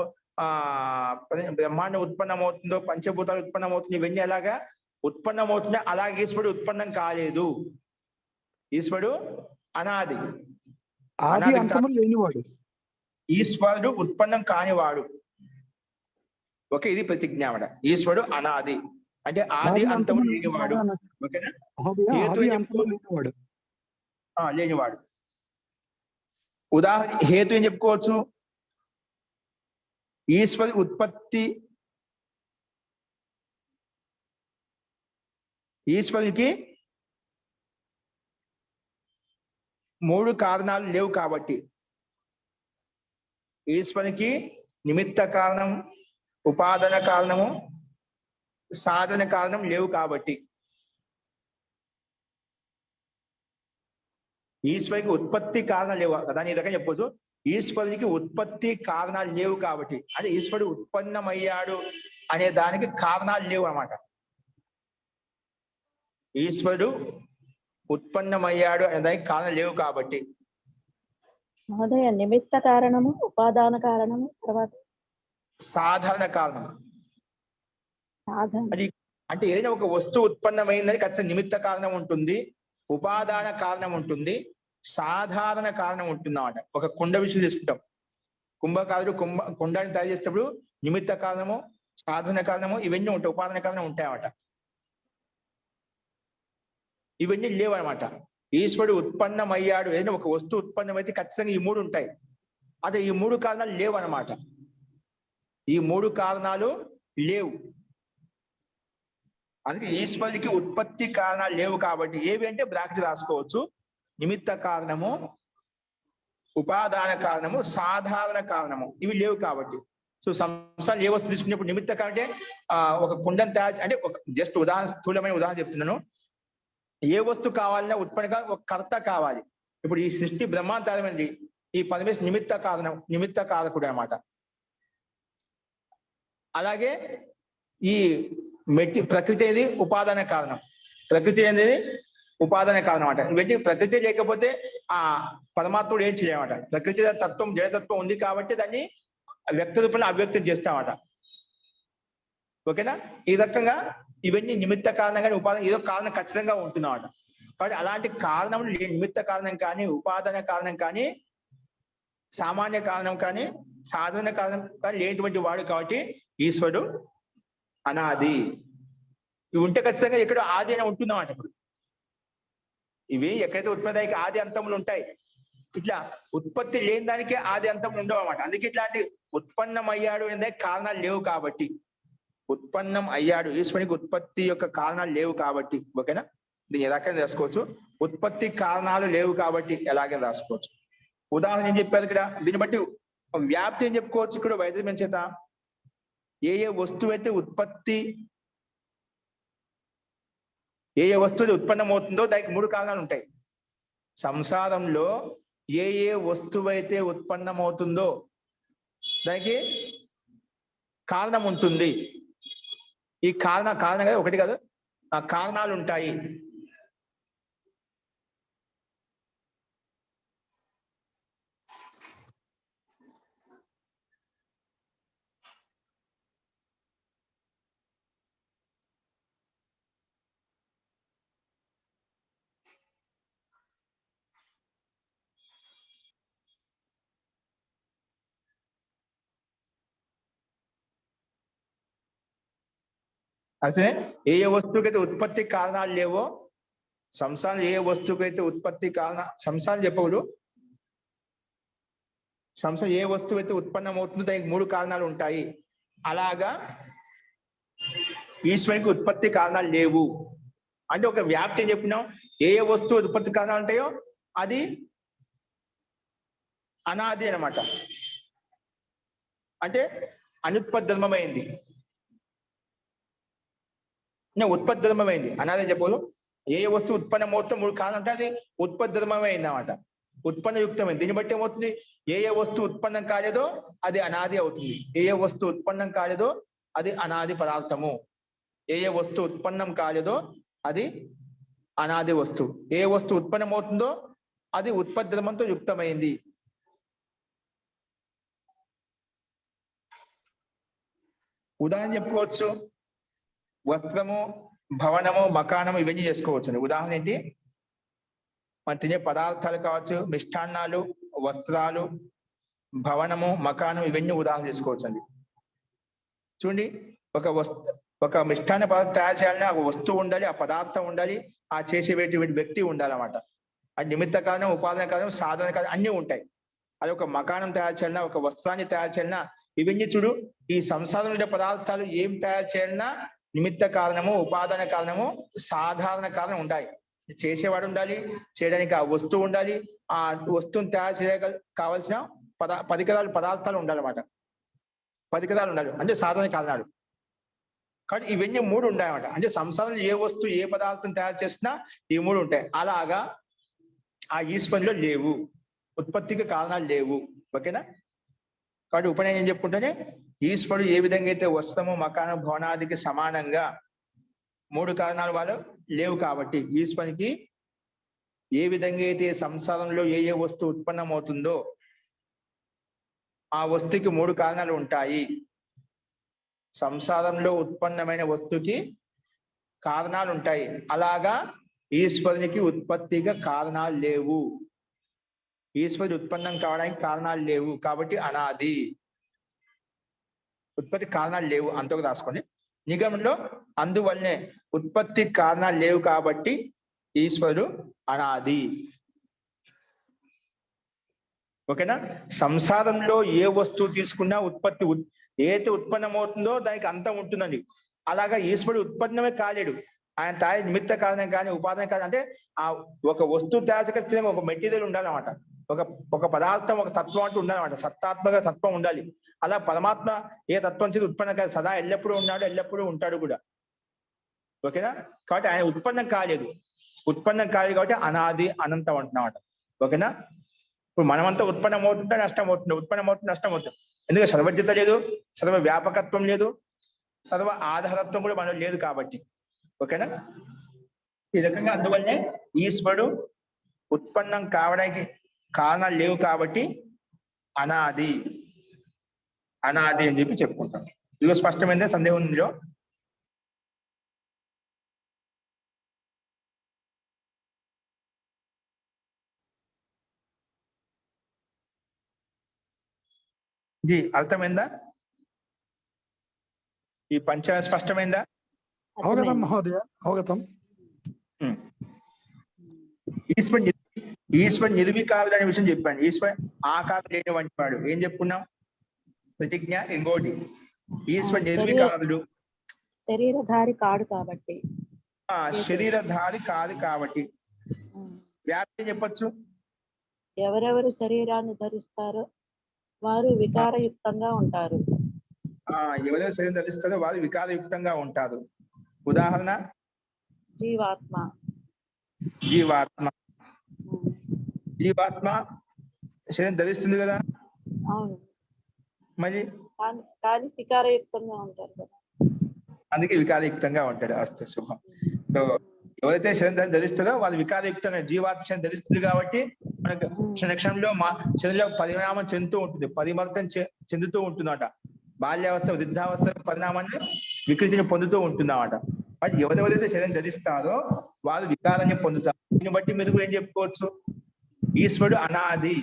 బ్రహ్మాండం ఉత్పన్నమవుతుందో, పంచభూతాలు ఉత్పన్నమవుతుంది, ఇవన్నీ ఎలాగా ఉత్పన్నమవుతుందో అలాగే ఈశ్వరుడు ఉత్పన్నం కాలేదు. ఈశ్వరుడు అనాది, ఆది అంతము లేనివాడు. ఈశ్వరుడు ఉత్పన్నం కానివాడు. ఓకే, ఇది ప్రతిజ్ఞామడ. ఈశ్వరుడు అనాది అంటే ఆది అంతము లేనివాడు. ఓకేనా? లేనివాడు. ఉదాహరణ హేతు ఏం చెప్పుకోవచ్చు? ఈశ్వరి ఉత్పత్తి, ఈశ్వరునికి 3 కారణాలు లేవు కాబట్టి, ఈశ్వరునికి నిమిత్త కారణం, ఉపాదాన కారణము, సాధన కారణం లేవు కాబట్టి, ఈశ్వరునికి ఉత్పత్తి కారణాలు లేవు. దాని ఈ రకంగా చెప్పవచ్చు, ఈశ్వరునికి ఉత్పత్తి కారణాలు లేవు కాబట్టి, అంటే ఈశ్వరుడు ఉత్పన్నమయ్యాడు అనే దానికి కారణాలు లేవు అన్నమాట. ఈశ్వరుడు ఉత్పన్నమయ్యాడు అనే దానికి కారణాలు లేవు కాబట్టి. మహోదయ, నిమిత్త కారణము, ఉపాదాన కారణము, తర్వాత సాధారణ కారణం. సాధన. అది అంటే ఏదైనా ఒక వస్తువు ఉత్పన్నమైందని ఖచ్చితంగా నిమిత్త కారణం ఉంటుంది, ఉపాదాన కారణం ఉంటుంది, సాధారణ కారణం ఉంటుంది అన్నమాట. ఒక కుండ విషయం తీసుకుంటాం. కుంభకారుడు కుండాన్ని తయారు చేసేటప్పుడు నిమిత్త కారణము, సాధన కారణము ఇవన్నీ ఉంటాయి, ఉపాదాన కారణం ఉంటాయి అన్నమాట. ఇవన్నీ లేవన్నమాట. ఈశ్వరుడు ఉత్పన్నమయ్యాడు, ఏదైనా ఒక వస్తువు ఉత్పన్నమైతే ఖచ్చితంగా ఈ 3 ఉంటాయి. అదే ఈ 3 కారణాలు లేవు అన్నమాట. ఈ 3 కారణాలు లేవు. అందుకే ఈశ్వరుడికి ఉత్పత్తి కారణాలు లేవు కాబట్టి, ఏవి అంటే బ్రాకెట్ రాసుకోవచ్చు. నిమిత్త కారణము, ఉపాదాన కారణము, సాధారణ కారణము ఇవి లేవు కాబట్టి. సో సంసారం ఏ వస్తువు తీసుకునేప్పుడు నిమిత్త కారణం అంటే ఒక కుండను తయారు అంటే ఒక జస్ట్ ఉదాహరణ, స్థూలమైన ఉదాహరణ చెప్తున్నాను. ఏ వస్తువు కావాలన్నా ఉత్పన్నగా ఒక కర్త కావాలి. ఇప్పుడు ఈ సృష్టి బ్రహ్మాంతరమైనది, ఈ పరమేశ్వరుడు నిమిత్త కారణం, నిమిత్త కారకుడు అన్నమాట. అలాగే ఈ ప్రకృతి అనేది ఉపాదాన కారణం, ప్రకృతి అనేది ఉపాదాన కారణం అన్నమాట. ఇవన్నీ ప్రకృతి లేకపోతే ఆ పరమాత్ముడు ఏం చేయమాట. ప్రకృతి తత్వం, జడతత్వం ఉంది కాబట్టి దాన్ని వ్యక్త రూపంలో అవ్యక్తం చేస్తామట. ఓకేనా? ఈ రకంగా ఇవన్నీ నిమిత్త కారణంగానే ఉపాదాన ఏదో కారణం ఖచ్చితంగా ఉంటున్నమాట. కాబట్టి అలాంటి కారణం నిమిత్త కారణం కానీ, ఉపాదాన కారణం కానీ, సామాన్య కారణం కానీ, సాధారణ కారణం కానీ లేనటువంటి వాడు కాబట్టి ఈశ్వరుడు అనాది. ఇవి ఉంటే ఖచ్చితంగా ఎక్కడో ఆది అని ఉంటున్నమాట. ఇప్పుడు ఇవి ఎక్కడైతే ఉత్పత్తికి ఆది అంతములు ఉంటాయి, ఇట్లా ఉత్పత్తి లేని దానికే ఆది అంతములు ఉండవు అన్నమాట. అందుకే ఇట్లాంటి ఉత్పన్నం అయ్యాడు అనే కారణాలు లేవు కాబట్టి, ఉత్పన్నం అయ్యాడు ఈశ్వరునికి ఉత్పత్తి యొక్క కారణాలు లేవు కాబట్టి. ఓకేనా? దీన్ని ఎలాగైనా రాసుకోవచ్చు. ఉత్పత్తి కారణాలు లేవు కాబట్టి ఎలాగైనా రాసుకోవచ్చు. ఉదాహరణ ఏం చెప్పారు ఇక్కడ? దీన్ని బట్టి వ్యాప్తి ఏం చెప్పుకోవచ్చు? ఇక్కడ వైద్యం చేత ఏ వస్తువు అయితే ఉత్పత్తి, ఏ వస్తువు ఉత్పన్నమవుతుందో దానికి 3 కారణాలు ఉంటాయి. సంసారంలో ఏ వస్తువు అయితే ఉత్పన్నమవుతుందో దానికి కారణం ఉంటుంది. ఈ కారణంగా ఒకటి కాదు, కారణాలు ఉంటాయి. అయితే ఏ వస్తువుకైతే ఉత్పత్తి కారణాలు లేవో, సంసారం ఏ వస్తువుకైతే ఉత్పత్తి సంసారం చెప్పకూడదు, సంసారం ఏ వస్తువు అయితే ఉత్పన్నమవుతుందో దానికి 3 కారణాలు ఉంటాయి. అలాగా ఈశ్వరునికి ఉత్పత్తి కారణాలు లేవు అంటే ఒక వ్యాప్తి అని చెప్పినాం. ఏ వస్తువు ఉత్పత్తి కారణాలు ఉంటాయో అది అనాది అన్నమాట. అంటే అనుత్పత్తి ధర్మమైంది, ఉత్పత్తి ధర్మమైంది. అనాది చెప్పదు, ఏ వస్తువు ఉత్పన్నమవుతుందో 3 కారణాలు ఉంటే అది ఉత్పత్తి ధర్మమే అయిందన్నమాట. ఉత్పన్న యుక్తమైంది. దీన్ని బట్టి ఏమవుతుంది? ఏ వస్తువు ఉత్పన్నం కాలేదో అది అనాది అవుతుంది. ఏ వస్తువు ఉత్పన్నం కాలేదో అది అనాది పదార్థము. ఏ వస్తువు ఉత్పన్నం కాలేదో అది అనాది వస్తువు. ఏ వస్తువు ఉత్పన్నం అవుతుందో అది ఉత్పత్తి ధర్మంతో యుక్తమైంది. ఉదాహరణ చెప్పుకోవచ్చు. వస్త్రము, భవనము, మకానము ఇవన్నీ చేసుకోవచ్చు. ఉదాహరణ ఏంటి? మనం తినే పదార్థాలు కావచ్చు, మిష్టాన్నాలు, వస్త్రాలు, భవనము, మకానం ఇవన్నీ ఉదాహరణ చేసుకోవచ్చండి. చూడండి, ఒక మిష్టాన్న పదార్థం తయారు చేయాలన్నా ఒక వస్తువు ఉండాలి, ఆ పదార్థం ఉండాలి, ఆ చేసేటువంటి వ్యక్తి ఉండాలన్నమాట. అది నిమిత్త కారణం, ఉపాదాన కారణం, సాధన కారణం అన్నీ ఉంటాయి. అది ఒక మకానం తయారు చేయాలన్నా, ఒక వస్త్రాన్ని తయారు చేయాలన్నా ఇవన్నీ చూడు, ఈ సంసారంలో పదార్థాలు ఏం తయారు చేయాలన్నా నిమిత్త కారణము, ఉపాదాన కారణము, సాధారణ కారణం ఉంటాయి. చేసేవాడు ఉండాలి, చేయడానికి ఆ వస్తువు ఉండాలి, ఆ వస్తువుని తయారు చేయడానికి కావాల్సిన పదార్థాలు ఉండాలన్నమాట. పరికరాలు ఉండాలి అంటే సాధారణ కారణాలు. కాబట్టి ఇవన్నీ 3 ఉంటాయన్నమాట. అంటే సంసారంలో ఏ వస్తువు ఏ పదార్థం తయారు చేసినా ఈ 3 ఉంటాయి. అలాగా ఆ ఈశ్వరులో లేవు, ఉత్పత్తికి కారణాలు లేవు. ఓకేనా? కాబట్టి ఉపనయనం ఏం చెప్పుకుంటేనే ఈశ్వరుడు ఏ విధంగా అయితే వస్త్రము, మకానం, భవనాదికి సమానంగా 3 కారణాలు వాళ్ళు లేవు కాబట్టి ఈశ్వరునికి ఏ విధంగా అయితే సంసారంలో ఏ వస్తువు ఉత్పన్నమవుతుందో ఆ వస్తువుకి 3 కారణాలు ఉంటాయి. సంసారంలో ఉత్పన్నమైన వస్తువుకి కారణాలు ఉంటాయి. అలాగా ఈశ్వరునికి ఉత్పత్తిగా కారణాలు లేవు. ఈశ్వరుడు ఉత్పన్నం కావడానికి కారణాలు లేవు కాబట్టి అనాది. ఉత్పత్తి కారణాలు లేవు అంతకు రాసుకోండి. నిగమంలో అందువల్లనే ఉత్పత్తి కారణాలు లేవు కాబట్టి ఈశ్వరుడు అనాది. ఓకేనా? సంసారంలో ఏ వస్తువు తీసుకున్నా ఉత్పత్తి ఏదైతే ఉత్పన్నమవుతుందో దానికి అంతం ఉంటుందండి. అలాగా ఈశ్వరుడు ఉత్పన్నమే కాలేడు. ఆయన తయారు నిమిత్త కారణం కానీ ఉపాదాన కారణం. అంటే ఆ ఒక వస్తువు తయారు ఒక మెటీరియల్ ఉండాలన్నమాట. ఒక పదార్థం, ఒక తత్వం అంటూ ఉండాలన్నమాట. సత్తాత్మక తత్వం ఉండాలి. అలా పరమాత్మ ఏ తత్వం చేసి ఉత్పన్నం కాదు, సదా ఎల్లప్పుడూ ఉన్నాడు, ఎల్లప్పుడూ ఉంటాడు కూడా. ఓకేనా? కాబట్టి ఆయన ఉత్పన్నం కాలేదు. ఉత్పన్నం కాలేదు కాబట్టి అనాది అనంతం అంటున్నమాట. ఓకేనా? ఇప్పుడు మనమంతా ఉత్పన్నం అవుతుంటే నష్టం అవుతుంది, ఉత్పన్నం అవుతుంది నష్టం అవుతుంది. ఎందుకంటే సర్వజ్ఞత లేదు, సర్వ వ్యాపకత్వం లేదు, సర్వ ఆధారత్వం కూడా మనలో లేదు కాబట్టి. ఓకేనా? ఈ రకంగా అందువల్లనే ఈశ్వరుడు ఉత్పన్నం కావడానికి కారణాలు లేవు కాబట్టి అనాది అనాది అని చెప్పి చెప్పుకుంటాం. ఇదిగో స్పష్టమైందే, సందేహం ఉందిలో? జీ అర్థమైందా? ఈ పంచ స్పష్టమైందా? అవగతం మహోదయ, అవగతం. ఈశ్వరుడు నిర్వికారుడు అనే విషయం చెప్పాను. ఈశ్వరుడు ఆకారం లేనివంటి వాడు. ఏం చెప్పుకున్నాం? ప్రతిజ్ఞ. ఇంకోటి ఈశ్వరుడు నిర్వికారుడు, శరీరధారి కాడు కాబట్టి. శరీరధారి కాదు కాబట్టి. వ్యాప్తి చెప్పచ్చు. ఎవరెవరు శరీరాన్ని ధరిస్తారో వారు వికారయుక్తంగా ఉంటారు. ఎవరెవరు శరీరం ధరిస్తారో వారు వికారయుక్తంగా ఉంటారు. ఉదాహరణ జీవాత్మ. జీవాత్మ జీవాత్మ శరీరం ధరిస్తుంది కదా. అవును. మరి కానీ వికారయుక్తంగా ఉంటారు కదా, అందుకే వికారయుక్తంగా ఉంటాడు. అస్తు శుభం. సో ఎవరైతే శరీరం ధరిస్తారో వాళ్ళు వికారయుక్తంగా, జీవాత్మ శరీరం ధరిస్తుంది కాబట్టి మనకు క్షణక్షణంలో శరీరంలో పరిణామం చెందుతూ ఉంటుంది, పరివర్తన చెందుతూ ఉంటుందట. బాల్యావస్థ, వృద్ధావస్థ పరిణామాన్ని వికృతిని పొందుతూ ఉంటుందన్నమాట. బట్ ఎవరెవరైతే శరీరం ధరిస్తారో వాళ్ళు వికారాన్ని పొందుతారు. దీన్ని బట్టి మీరు కూడా ఏం చెప్పుకోవచ్చు? ఈశ్వరుడు అనాది,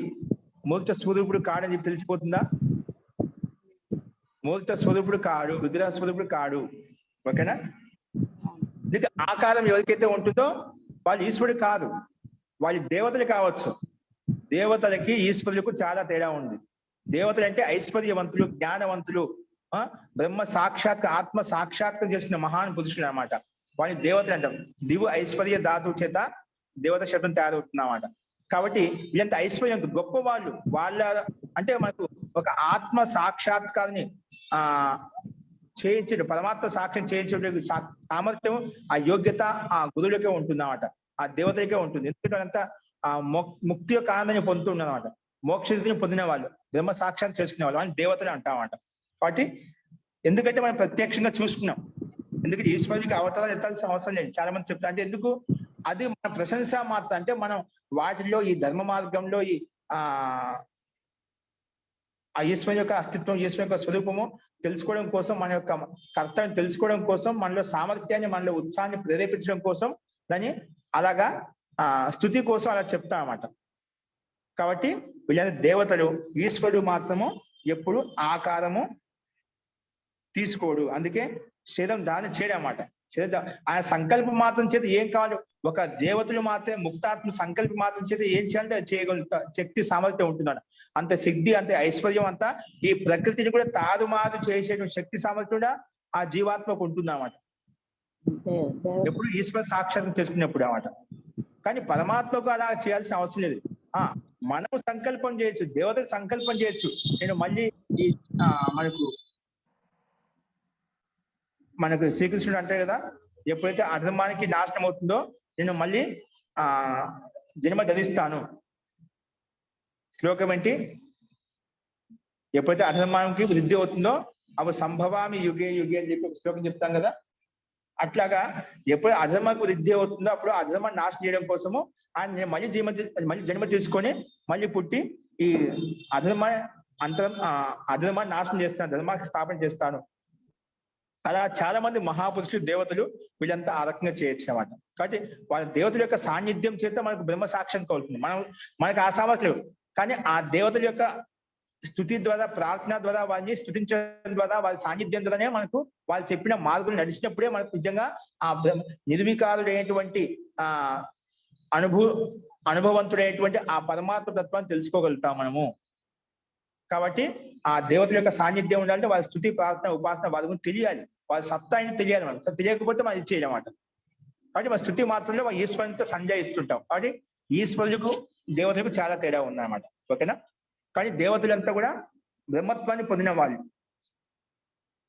మూర్త స్వరూపుడు కాడని చెప్పి తెలిసిపోతుందా? మూర్త స్వరూపుడు కాడు, విగ్రహ స్వరూపుడు కాడు. ఓకేనా? ఇంకా ఆకారం ఎవరికైతే ఉంటుందో వాళ్ళు ఈశ్వరుడు కాదు, వాళ్ళు దేవతలు కావచ్చు. దేవతలకి ఈశ్వరులకు చాలా తేడా ఉంది. దేవతలు అంటే ఐశ్వర్యవంతులు, జ్ఞానవంతులు, బ్రహ్మ సాక్షాత్ ఆత్మ సాక్షాత్కారం చేసుకున్న మహాన్ పురుషులు అన్నమాట. వాళ్ళని దేవతలు అంటాం. దివు ఐశ్వర్య ధాతువు చేత దేవత శబ్దం తయారవుతుందన్నమాట. కాబట్టి వీళ్ళంత ఐశ్వర్యం గొప్ప వాళ్ళు. వాళ్ళ అంటే మనకు ఒక ఆత్మ సాక్షాత్కారాన్ని చేయించడం, పరమాత్మ సాక్ష్యం చేయించే సామర్థ్యం, ఆ యోగ్యత ఆ గురువులకే ఉంటుంది అన్నమాట, ఆ దేవతలకే ఉంటుంది. ఎందుకంటే అంతా ఆ ముక్తి యొక్క ఆనందాన్ని పొందుతున్నారు అనమాట. మోక్షని పొందిన వాళ్ళు, బ్రహ్మ సాక్షాత్ చేసుకునే వాళ్ళు అని దేవతలు అంటామన్నమాట. కాబట్టి ఎందుకంటే మనం ప్రత్యక్షంగా చూసుకున్నాం. ఎందుకంటే ఈశ్వరుడికి అవతారాలు ఎత్తాల్సిన అవసరం లేదు. చాలా మంది చెప్తారు, అంటే ఎందుకు, అది మన ప్రశంస మాత్రం. అంటే మనం వాటిలో ఈ ధర్మ మార్గంలో ఈ ఆ ఈశ్వరు యొక్క అస్తిత్వం, ఈశ్వరు యొక్క స్వరూపము తెలుసుకోవడం కోసం, మన యొక్క కర్తవ్యం తెలుసుకోవడం కోసం, మనలో సామర్థ్యాన్ని, మనలో ఉత్సాహాన్ని ప్రేరేపించడం కోసం దాన్ని అలాగా స్తుతి కోసం అలా చెప్తాం అన్నమాట. కాబట్టి వీళ్ళని దేవతలు, ఈశ్వరుడు మాత్రము ఎప్పుడు ఆకారము తీసుకోడు. అందుకే శరీరం దాన్ని చేయడం అన్నమాట. ఆయన సంకల్పం మాత్రం చేత ఏం కావాలి, ఒక దేవతలు మాత్రమే ముక్తాత్మ సంకల్పం మాత్రం చేత ఏం చేయాలంటే చేయగలుగుతా శక్తి సామర్థ్యం ఉంటున్నాడు. అంత శక్తి, అంత ఐశ్వర్యం అంతా ఈ ప్రకృతిని కూడా తారుమారు చేసేటువంటి శక్తి సామర్థ్యం కూడా ఆ జీవాత్మకు ఉంటుంది అన్నమాట. ఎప్పుడు ఈశ్వర సాక్షాత్తం చేసుకున్నప్పుడు అన్నమాట. కానీ పరమాత్మకు అలా చేయాల్సిన అవసరం లేదు. మనం సంకల్పం చేయొచ్చు, దేవతకు సంకల్పం చేయొచ్చు. నేను మళ్ళీ ఈ మనకు శ్రీకృష్ణుడు అంటే కదా, ఎప్పుడైతే అధర్మానికి నాశనం అవుతుందో నేను మళ్ళీ జన్మ ధరిస్తాను. శ్లోకం ఏంటి, ఎప్పుడైతే అధర్మానికి వృద్ధి అవుతుందో అప్పుడు సంభవామి యుగే యుగే అని చెప్పి శ్లోకం చెప్తాం కదా. అట్లాగా ఎప్పుడు అధర్మకు వృద్ధి అవుతుందో అప్పుడు అధర్మాన్ని నాశనం చేయడం కోసము ఆయన నేను మళ్ళీ జన్మ తీసుకొని మళ్ళీ పుట్టి ఈ అధర్మాన్ని నాశనం చేస్తాను, ధర్మానికి స్థాపన చేస్తాను. అలా చాలా మంది మహాపురుషులు, దేవతలు వీళ్ళంతా ఆ రకంగా చేయొచ్చు అన్నమాట. కాబట్టి వాళ్ళ దేవతల యొక్క సాన్నిధ్యం చేత మనకు బ్రహ్మ సాక్ష్యం కలుగుతుంది. మనకు ఆ సామర్థ్యం, కానీ ఆ దేవతల యొక్క స్తుతి ద్వారా, ప్రార్థన ద్వారా, వాళ్ళని స్తుతించడం ద్వారా, వాళ్ళ సాన్నిధ్యం ద్వారానే మనకు వాళ్ళు చెప్పిన మార్గం నడిచినప్పుడే మనకు నిజంగా ఆ నిర్వికారుడైనటువంటి అనుభవంతుడైనటువంటి ఆ పరమాత్మ తత్వాన్ని తెలుసుకోగలుగుతాం మనము. కాబట్టి ఆ దేవతల యొక్క సాన్నిధ్యం ఉండాలంటే వాళ్ళ స్తుతి, ప్రార్థన, ఉపాసన వాళ్ళ గురించి తెలియాలి, వాళ్ళ సత్తా అయినా తెలియాలి. మనం తెలియకపోతే మనం ఇది చేయలేమాట. కాబట్టి మన స్తుతి మాత్రమే మన ఈశ్వరునితో సంజయిస్తుంటాం. కాబట్టి ఈశ్వరులకు దేవతలకు చాలా తేడా ఉందన్నమాట. ఓకేనా. కానీ దేవతలంతా కూడా బ్రహ్మత్వాన్ని పొందిన వాళ్ళు,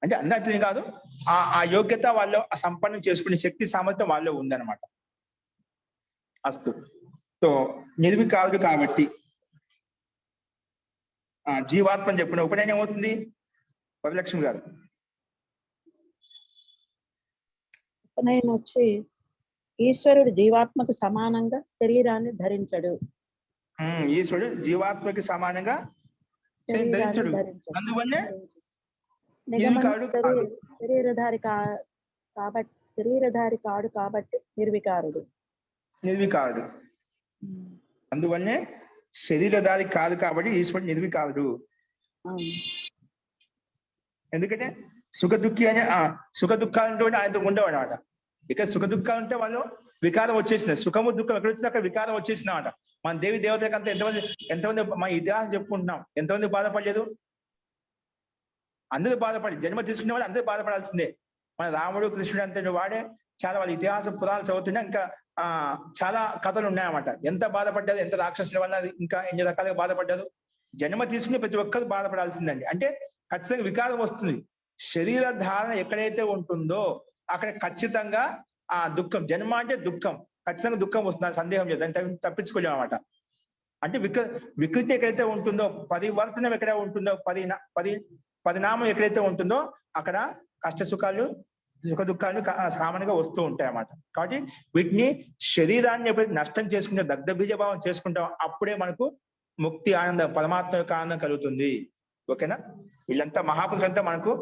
అంటే అందరినీ కాదు, ఆ యోగ్యత వాళ్ళు సంపన్నం చేసుకునే శక్తి సామర్థ్యం వాళ్ళు ఉందన్నమాట. అస్తు. సో నిర్వికారుడు కాబట్టి జీవాత్మని చెప్పిన ఉపనయనం ఏమవుతుంది వరలక్ష్మి గారు? ఉపనయనం వచ్చి ఈశ్వరుడు జీవాత్మకు సమానంగా శరీరాన్ని ధరించడు. ఈశ్వరుడు జీవాత్మకి సమానంగా ధరించడు. అందువల్లే శరీరధారి కాడు కాబట్టి నిర్వికారుడు. అందువల్లే శరీరధారి కాదు కాబట్టి ఈశ్వరుడు నిర్వికారుడు. ఎందుకంటే సుఖ దుఃఖాలు ఆయనతో ఉండేవాడు అనమాట. ఇక్కడ సుఖ దుఃఖాలు ఉంటే వాళ్ళు వికారం వచ్చేసినాయి. సుఖము దుఃఖం ఎక్కడ వచ్చినా అక్కడ వికారం వచ్చేసినామాట. మన దేవి దేవతలకు అంతా ఎంతమంది మన ఇతిహాసం చెప్పుకుంటున్నాం, ఎంతమంది బాధపడలేదు? అందరూ బాధపడి జన్మ తీసుకునే వాళ్ళు అందరూ బాధపడాల్సిందే. మన రాముడు, కృష్ణుడు అంతే వాడే చాలా వాళ్ళ ఇతిహాస పురాణాలు చదువుతున్నా ఇంకా చాలా కథలు ఉన్నాయన్నమాట. ఎంత బాధపడ్డారు, ఎంత రాక్షసుల వల్ల ఇంకా ఎన్ని రకాలుగా బాధపడ్డారు. జన్మ తీసుకుని ప్రతి ఒక్కరు బాధపడాల్సిందండి. అంటే ఖచ్చితంగా వికారం వస్తుంది. శరీర ధారణ ఎక్కడైతే ఉంటుందో అక్కడ ఖచ్చితంగా ఆ దుఃఖం, జన్మ అంటే దుఃఖం, ఖచ్చితంగా దుఃఖం వస్తుంది, సందేహం లేదు. అంటే తప్పించుకోలేమన్నమాట. అంటే వికృతి ఎక్కడైతే ఉంటుందో, పరివర్తనం ఎక్కడ ఉంటుందో, పరిణామం ఎక్కడైతే ఉంటుందో అక్కడ కష్ట సుఖాలు, సుఖ దుఃఖాలు సామాన్యంగా వస్తూ ఉంటాయి అన్నమాట. కాబట్టి వీటిని శరీరాన్ని ఎప్పుడైతే నష్టం చేసుకుంటే, దగ్ధ బీజభావం చేసుకుంటాం, అప్పుడే మనకు ముక్తి, ఆనందం, పరమాత్మ యొక్క ఆనందం కలుగుతుంది. ఓకేనా. వీళ్ళంతా మహాపురుషులంతా మనకు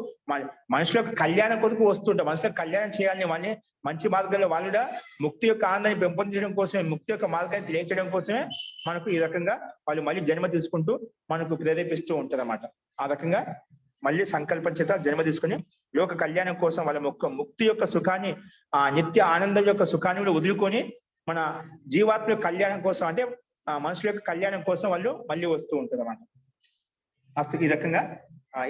మనుషులకు కళ్యాణం కొరకు వస్తుంటారు. మనుషులకు కళ్యాణం చేయాలని, వాళ్ళని మంచి మార్గంలో వాళ్ళ ముక్తి యొక్క ఆనందాన్ని పెంపొందించడం కోసమే, ముక్తి యొక్క మార్గాన్ని తెలియచేయడం కోసమే మనకు ఈ రకంగా వాళ్ళు మళ్ళీ జన్మ తీసుకుంటూ మనకు ప్రేరేపిస్తూ ఉంటారు అన్నమాట. ఆ రకంగా మళ్ళీ సంకల్పం చేత జన్మ తీసుకుని లోక కళ్యాణం కోసం వాళ్ళ ముక్తి యొక్క సుఖాన్ని, ఆ నిత్య ఆనందం యొక్క సుఖాన్ని కూడా వదులుకొని మన జీవాత్మ కళ్యాణం కోసం, అంటే మనుషుల యొక్క కళ్యాణం కోసం వాళ్ళు మళ్ళీ వస్తూ ఉంటారు అన్నమాట. అస్తు. ఈ రకంగా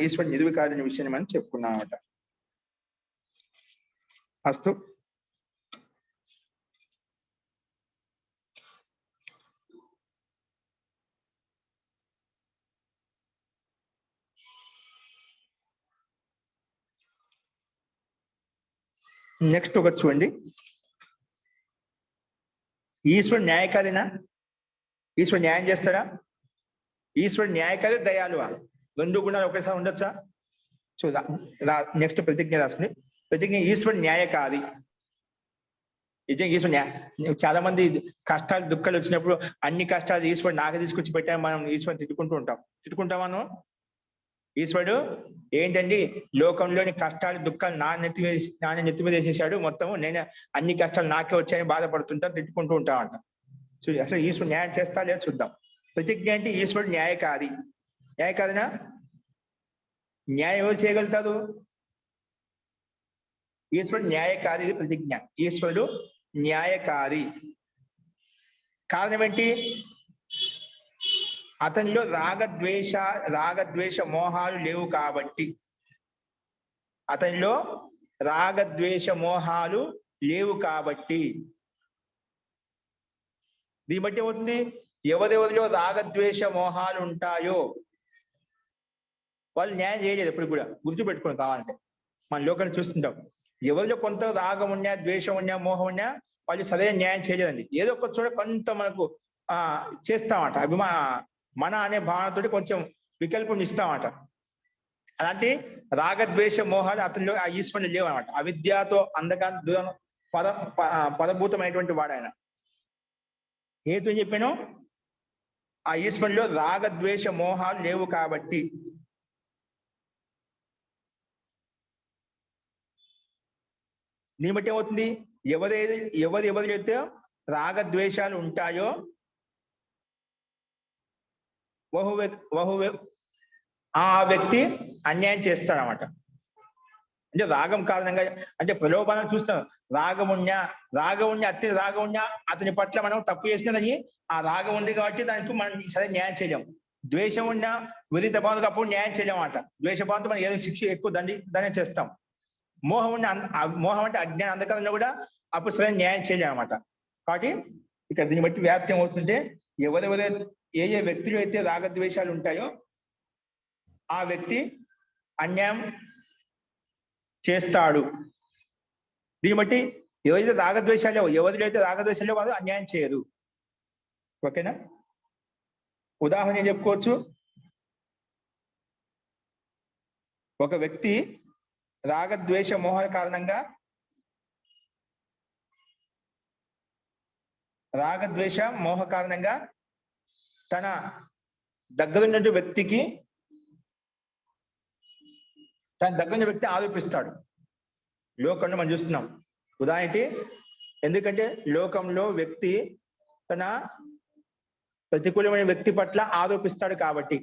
ఈశ్వరుడు నిర్వికారుని విషయాన్ని మనం చెప్పుకున్నాం అన్నమాట. అస్తు. నెక్స్ట్ ఒక చూడండి, ఈశ్వరుడు న్యాయకారినా? ఈశ్వరుడు న్యాయం చేస్తాడా? ఈశ్వరుడు న్యాయకారి దయాలువా? రెండు గుణాలు ఒకేసారి ఉండొచ్చా? నెక్స్ట్ ప్రతిజ్ఞ రాసుకుని, ప్రతిజ్ఞ ఈశ్వరుడు న్యాయకారి. ఈశ్వరుడు చాలా మంది కష్టాలు దుఃఖాలు వచ్చినప్పుడు అన్ని కష్టాలు ఈశ్వరుడు నాకు తీసుకొచ్చి పెట్టా మనం ఈశ్వరుని తిట్టుకుంటాం మనం. ఈశ్వరుడు ఏంటండి, లోకంలోని కష్టాలు దుఃఖాలు నా నెత్తి మీద వేసేసాడు, మొత్తం నేను అన్ని కష్టాలు నాకే వచ్చాయని బాధపడుతుంటాం, తిట్టుకుంటూ ఉంటామంట. అసలు ఈశ్వరుడు న్యాయం చేస్తా లేదా చూద్దాం. ప్రతిజ్ఞ అంటే ఈశ్వరుడు న్యాయకారినా? న్యాయం ఎవరు చేయగలుగుతారు? ఈశ్వరుడు న్యాయకారి. ప్రతిజ్ఞ ఈశ్వరుడు న్యాయకారి. కారణం ఏంటి? అతనిలో రాగద్వేష మోహాలు లేవు కాబట్టి. అతనిలో రాగద్వేష మోహాలు లేవు కాబట్టి. దీన్ని బట్టి ఏమవుతుంది? ఎవరెవరిలో రాగద్వేష మోహాలు ఉంటాయో వాళ్ళు న్యాయం చేయలేదు. ఎప్పుడు కూడా గుర్తుపెట్టుకోండి. కావాలంటే మన లోకాన్ని చూస్తుంటాం, ఎవరిలో కొంత రాగం ఉన్నా, ద్వేషం ఉన్నా, మోహం ఉన్నా వాళ్ళు సరైన న్యాయం చేయలేదండి. ఏదో ఒక చోట కొంత మనకు చేస్తామంట, మన అనే భావనతోటి కొంచెం వికల్పం ఇస్తామంట. అలాంటి రాగద్వేష మోహాలు అతనిలో ఆ ఈశ్వరుని లేవు అనమాట. అవిద్యతో అంధకార దూరం పదభూతమైనటువంటి వాడు ఆయన. హేతు ఏం చెప్పాను? ఆ ఈశ్వరులో రాగద్వేష మోహాలు లేవు కాబట్టి. దీన్ని బట్టి ఏమవుతుంది? ఎవరైతే రాగద్వేషాలు ఉంటాయో ఆ వ్యక్తి అన్యాయం చేస్తాడనమాట. అంటే రాగం కారణంగా, అంటే ప్రలోభాలను చూస్తాం. రాగమున్నా అతి రాగమున్నా అతని పట్ల మనం తప్పు చేసినదని ఆ రాగం ఉంది కాబట్టి దానికి మనం సరే న్యాయం చేయలేము. ద్వేషం ఉన్నా విదిత భావంతో అప్పుడు న్యాయం చేయలేమన్నమాట. ద్వేషభావంతో మనం ఏదో శిక్ష ఎక్కువ దాన్ని చేస్తాం. మోహం అంటే అజ్ఞాన అంధకారంలో కూడా అప్పుడు సరైన న్యాయం చేయలేమన్నమాట. కాబట్టి ఇక్కడ దీన్ని బట్టి వ్యాప్తి అవుతుంటే ఏ వ్యక్తులు అయితే రాగద్వేషాలు ఉంటాయో ఆ వ్యక్తి అన్యాయం చేస్తాడు. దీన్ని బట్టి ఎవరైతే రాగద్వేషాలు వాళ్ళు అన్యాయం చేయరు. ఓకేనా? ఉదాహరణ చెప్పుకోవచ్చు. ఒక వ్యక్తి రాగద్వేష మోహ కారణంగా తన దగ్గరున్న వ్యక్తి ఆరోపిస్తాడు. లోకంలో మనం చూస్తున్నాం ఉదాహరణకి. ఎందుకంటే లోకంలో వ్యక్తి తన ప్రతికూలమైన వ్యక్తి పట్ల ఆరోపిస్తాడు కాబట్టి.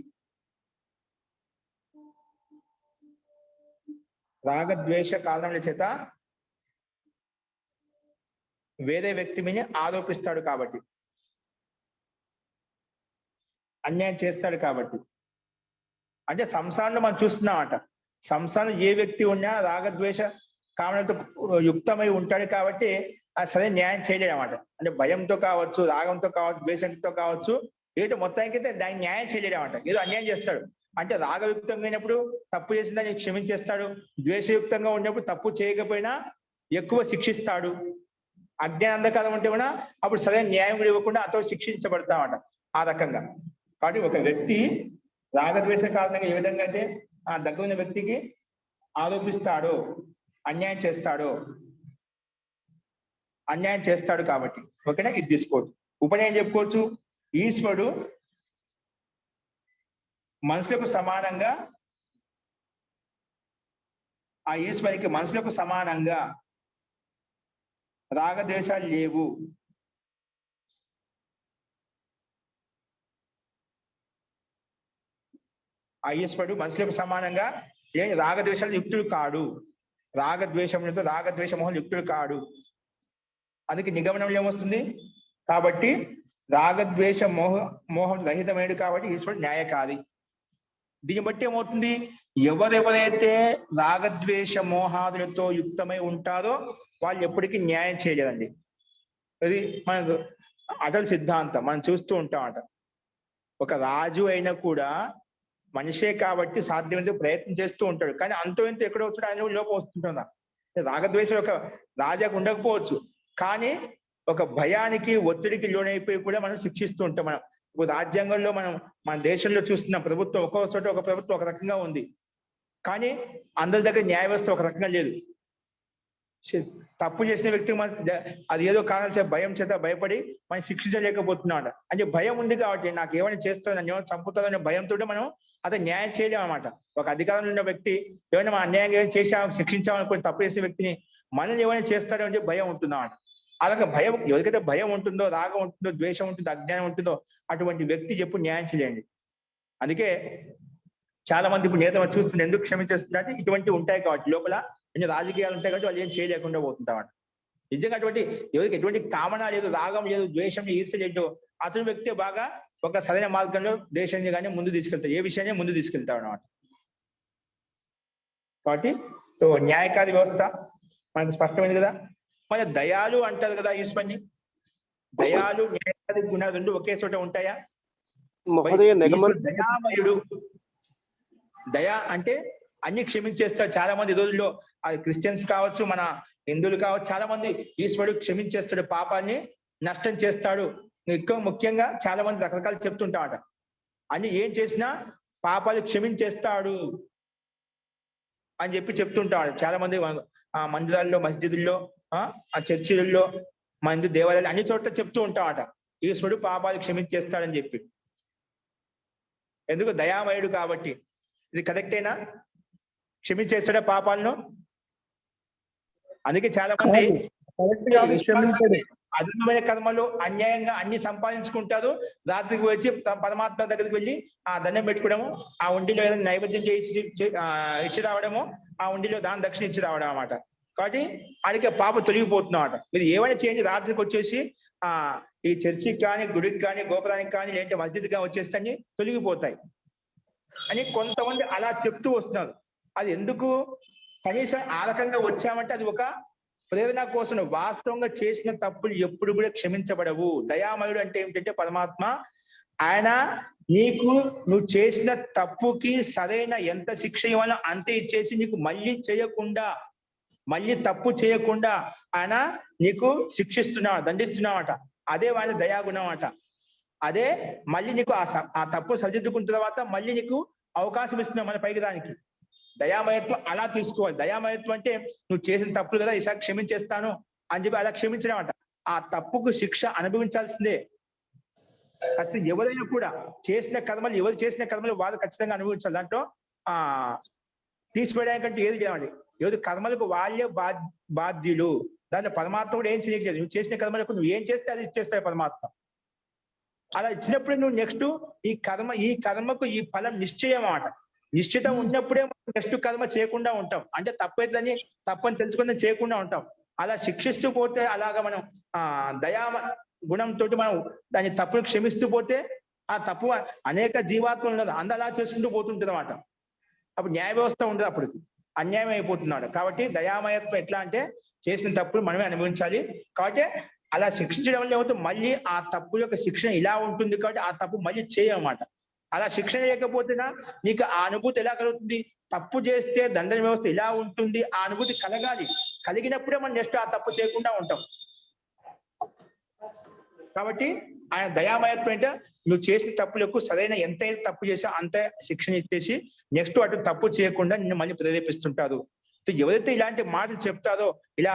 రాగద్వేష కారణముల చేత వేరే వ్యక్తి మీద ఆరోపిస్తాడు కాబట్టి, అన్యాయం చేస్తాడు కాబట్టి. అంటే సంసారంలో మనం చూస్తున్నామంట, సంసారంలో ఏ వ్యక్తి ఉన్నా రాగద్వేష కామనలతో యుక్తమై ఉంటాడు కాబట్టి సరే న్యాయం చేయలేడు అన్నమాట. అంటే భయంతో కావచ్చు, రాగంతో కావచ్చు, ద్వేషంతో కావచ్చు, ఏదో మొత్తానికైతే దాన్ని న్యాయం చేయలేడు అన్నమాట. ఏదో అన్యాయం చేస్తాడు. అంటే రాగయుక్తంగా అయినప్పుడు తప్పు చేసిన దాన్ని క్షమించేస్తాడు, ద్వేషయుక్తంగా ఉన్నప్పుడు తప్పు చేయకపోయినా ఎక్కువ శిక్షిస్తాడు. అజ్ఞాన అంధకారం అంటే కూడా అప్పుడు సరైన న్యాయం కూడా ఇవ్వకుండా అతను శిక్షించబడతామట. ఆ రకంగా కాబట్టి ఒక వ్యక్తి రాగద్వేష కారణంగా ఏ విధంగా అయితే ఆ దగ్గర ఉన్న వ్యక్తికి ఆరోపిస్తాడో, అన్యాయం చేస్తాడు కాబట్టి. ఓకేనా? ఇది తీసుకోవచ్చు. ఉపనయనం చెప్పుకోవచ్చు. ఈశ్వరుడు మనుషులకు సమానంగా, ఆ ఈశ్వరికి మనుషులకు సమానంగా రాగద్వేషాలు లేవు. ఆ ఈశ్వరుడు మనుషులకు సమానంగా రాగద్వేషాలు యుక్తుడు కాడు. రాగద్వేష మోహం యుక్తుడు కాడు. అందుకే నిగమనంలో ఏమొస్తుంది? కాబట్టి రాగద్వేష మోహం రహితమైనడు కాబట్టి ఈశ్వరుడు న్యాయకారి. దీన్ని బట్టి ఏమవుతుంది? ఎవరెవరైతే రాగద్వేష మోహాదులతో యుక్తమై ఉంటారో వాళ్ళు ఎప్పటికీ న్యాయం చేయలేదండి. అది మనకు అటల్ సిద్ధాంతం మనం చూస్తూ ఉంటామట. ఒక రాజు అయినా కూడా మనిషే కాబట్టి సాధ్యమైనంత ప్రయత్నం చేస్తూ ఉంటాడు, కానీ అంతో ఇంత ఎక్కడో వచ్చాడు ఆయన లోపం వస్తుంటుందా? రాగద్వేషం ఒక రాజాకు ఉండకపోవచ్చు, కానీ ఒక భయానికి ఒత్తిడికి లోనైపోయి కూడా మనం శిక్షిస్తూ ఉంటాం. మనం ఇప్పుడు రాజ్యాంగంలో మనం మన దేశంలో చూస్తున్న ప్రభుత్వం ఒక్కో చోట ఒక ప్రభుత్వం ఒక రకంగా ఉంది, కానీ అందరి దగ్గర న్యాయ వ్యవస్థ ఒక రకంగా లేదు. తప్పు చేసిన వ్యక్తికి మనం అది ఏదో కావాల్సిన భయం చేత భయపడి మనం శిక్షించలేకపోతున్నాడు. అంటే భయం ఉంది కాబట్టి నాకు ఏమైనా చేస్తాను, నన్ను ఏమైనా చంపుతాదనే భయంతో మనం అతను న్యాయం చేయలేము అనమాట. ఒక అధికారంలో ఉన్న వ్యక్తి ఏమైనా మనం అన్యాయంగా ఏమైనా చేసాము, శిక్షించామనుకుని తప్పు చేసిన వ్యక్తిని మనల్ని ఏమైనా చేస్తాడో అంటే భయం ఉంటుందన్నమాట. అలాగే భయం, ఎవరికైతే భయం ఉంటుందో, రాగం ఉంటుందో, ద్వేషం ఉంటుందో, అజ్ఞానం ఉంటుందో అటువంటి వ్యక్తి ఎప్పుడు న్యాయం చేయండి. అందుకే చాలా మంది ఇప్పుడు నేతలు చూస్తుంటే ఎందుకు క్షమించేస్తుంటే ఇటువంటి ఉంటాయి కాబట్టి, లోపల కొంచెం రాజకీయాలు ఉంటాయి కాబట్టి వాళ్ళు ఏం చేయలేకుండా పోతుంటామాట. నిజంగా అటువంటి ఎవరికి ఎటువంటి కామన లేదు, రాగం లేదు, ద్వేషం, ఈర్ష్య లేదు, అతని వ్యక్తి బాగా ఒక సరైన మార్గంలో దేశాన్ని కానీ ముందు తీసుకెళ్తాడు, ఏ విషయాన్ని ముందు తీసుకెళ్తాడు అనమాట. కాబట్టి న్యాయకారి వ్యవస్థ మనకు స్పష్టమైంది కదా. మరి దయాలు అంటారు కదా ఈశ్వరుని, దయాలు న్యాయకారి గుణాలు రెండు ఒకే చోట ఉంటాయా? దయామయుడు, దయా అంటే అన్ని క్షమించేస్తాడు. చాలా మంది ఈ రోజుల్లో అది క్రిస్టియన్స్ కావచ్చు, మన హిందువులు కావచ్చు, చాలా మంది ఈశ్వరుడు క్షమించేస్తాడు, పాపాన్ని నష్టం చేస్తాడు. ఎక్కువ ముఖ్యంగా చాలా మంది రకరకాలు చెప్తుంటామట, అన్ని ఏం చేసినా పాపాలు క్షమించేస్తాడు అని చెప్పి చెప్తుంటాడు. చాలా మంది ఆ మందిరాల్లో, మస్జిదుల్లో, ఆ చర్చిలలో, మన హిందూ దేవాలయాలు అన్ని చోట్ల చెప్తూ ఉంటామట ఈశ్వరుడు పాపాలు క్షమించేస్తాడని చెప్పి. ఎందుకు? దయామయుడు కాబట్టి. ఇది కరెక్టేనా? క్షమించేస్తాడా పాపాలను? అందుకే చాలా మంది అధర్మమైన కర్మలు అన్యాయంగా అన్ని సంపాదించుకుంటారు, రాత్రికి వచ్చి పరమాత్మ దగ్గరికి వెళ్ళి ఆ దండం పెట్టుకోవడము, ఆ ఉండిలో ఏదైనా నైవేద్యం ఇచ్చి రావడము, ఆ ఉండిలో దాని దక్షిణ ఇచ్చి రావడం అన్నమాట. కాబట్టి ఆడికి పాప తొలగిపోతున్నమాట. మీరు ఏమైనా చేయండి, రాత్రికి వచ్చేసి ఈ చర్చికి కానీ, గుడికి కానీ, గోపురానికి కానీ, లేదంటే మస్జిద్ కానీ వచ్చేస్తే అన్ని తొలగిపోతాయి అని కొంతమంది అలా చెప్తూ వస్తున్నారు. అది ఎందుకు? కనీసం ఆ రకంగా వచ్చామంటే అది ఒక ప్రేరణ కోసం. వాస్తవంగా చేసిన తప్పులు ఎప్పుడు కూడా క్షమించబడవు. దయామయుడు అంటే ఏమిటంటే పరమాత్మ, ఆయన నువ్వు చేసిన తప్పుకి సరైన ఎంత శిక్ష ఇవ్వాలో అంతే ఇచ్చేసి నీకు మళ్ళీ తప్పు చేయకుండా ఆయన నీకు శిక్షిస్తున్నాడు, దండిస్తున్నామట. అదే వాళ్ళ దయాగుణం అట. అదే మళ్ళీ నీకు ఆ తప్పు సరిదిద్దుకున్న తర్వాత మళ్ళీ నీకు అవకాశం ఇస్తున్నావు మన పైకి దానికి. దయామయత్వం అలా తీసుకోవాలి. దయామయత్వం అంటే నువ్వు చేసిన తప్పులు కదా, ఈసారి క్షమించేస్తాను అని చెప్పి అలా క్షమించడం అంట. ఆ తప్పుకు శిక్ష అనుభవించాల్సిందే. ఖచ్చితంగా ఎవరైనా కూడా ఎవరు చేసిన కర్మలు వారు ఖచ్చితంగా అనుభవించాలి. దాంట్లో తీసివేయడానికంటే ఏది చేయాలి? ఎవరి కర్మలకు వాళ్ళే బాధ్యులు. దాంట్లో పరమాత్మ కూడా ఏం చేయలేదు. నువ్వు చేసిన కర్మలకు నువ్వు ఏం చేస్తే అది ఇచ్చేస్తాయి పరమాత్మ. అలా ఇచ్చినప్పుడే నువ్వు నెక్స్ట్ ఈ కర్మకు ఈ ఫలం నిశ్చయం అన్నమాట. నిశ్చితం ఉన్నప్పుడే మనం నెక్స్ట్ కర్మ చేయకుండా ఉంటాం. అంటే తప్పని తెలుసుకుని చేయకుండా ఉంటాం. అలా శిక్షిస్తూ పోతే, అలాగా మనం దయా గుణంతో మనం దాని తప్పును క్షమిస్తూ పోతే ఆ తప్పు అనేక జీవాత్మలు ఉండదు, అలా చేసుకుంటూ పోతుంటుంది అన్నమాట. అప్పుడు న్యాయ వ్యవస్థ ఉండదు, అప్పుడు అన్యాయం అయిపోతున్నాడు. కాబట్టి దయామయత్వం ఎట్లా అంటే చేసిన తప్పులు మనమే అనుభవించాలి. కాబట్టి అలా శిక్షించడం వల్ల ఏమవుతుంది, మళ్ళీ ఆ తప్పు యొక్క శిక్షణ ఇలా ఉంటుంది. కాబట్టి ఆ తప్పు మళ్ళీ చేయమాట. అలా శిక్షణ లేకపోతేనా నీకు ఆ అనుభూతి ఎలా కలుగుతుంది? తప్పు చేస్తే దండన వ్యవస్థ ఇలా ఉంటుంది, ఆ అనుభూతి కలగాలి. కలిగినప్పుడే మనం నెక్స్ట్ ఆ తప్పు చేయకుండా ఉంటాం. కాబట్టి ఆయన దయామయత్వం అంటే నువ్వు చేసిన తప్పులకు సరైన ఎంతైతే తప్పు చేసా అంతే శిక్షణ ఇచ్చేసి నెక్స్ట్ అటు తప్పు చేయకుండా నిన్ను మళ్ళీ ప్రేరేపిస్తుంటారు. ఎవరైతే ఇలాంటి మాటలు చెప్తారో, ఇలా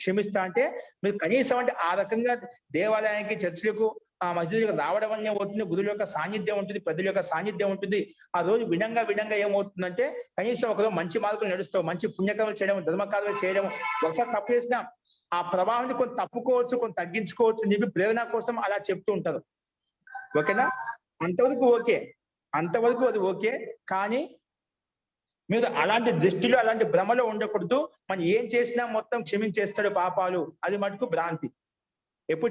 క్షమిస్తా అంటే మీరు కనీసం అంటే ఆ రకంగా దేవాలయానికి, చర్చిలకు, ఆ మసీదులకు రావడం వల్లనే అవుతుంది. గురువుల యొక్క సాన్నిధ్యం ఉంటుంది, పెద్దల యొక్క సాన్నిధ్యం ఉంటుంది. ఆ రోజు వినంగా ఏమవుతుందంటే కనీసం ఒకరోజు మంచి మార్గం నడుస్తావు, మంచి పుణ్యకర్మలు చేయడం, ధర్మకార్యాలు చేయడం. ఒకసారి తప్పు చేసినా ఆ ప్రభావాన్ని కొంత తప్పుకోవచ్చు, కొంత తగ్గించుకోవచ్చు అని చెప్పి ప్రేరణ కోసం అలా చెప్తూ ఉంటారు. ఓకేనా? అంతవరకు అది ఓకే. కానీ మీరు అలాంటి దృష్టిలో, అలాంటి భ్రమలో ఉండకూడదు. మనం ఏం చేసినా మొత్తం క్షమించేస్తాడు పాపాలు, అది మటుకు భ్రాంతి. ఎప్పుడు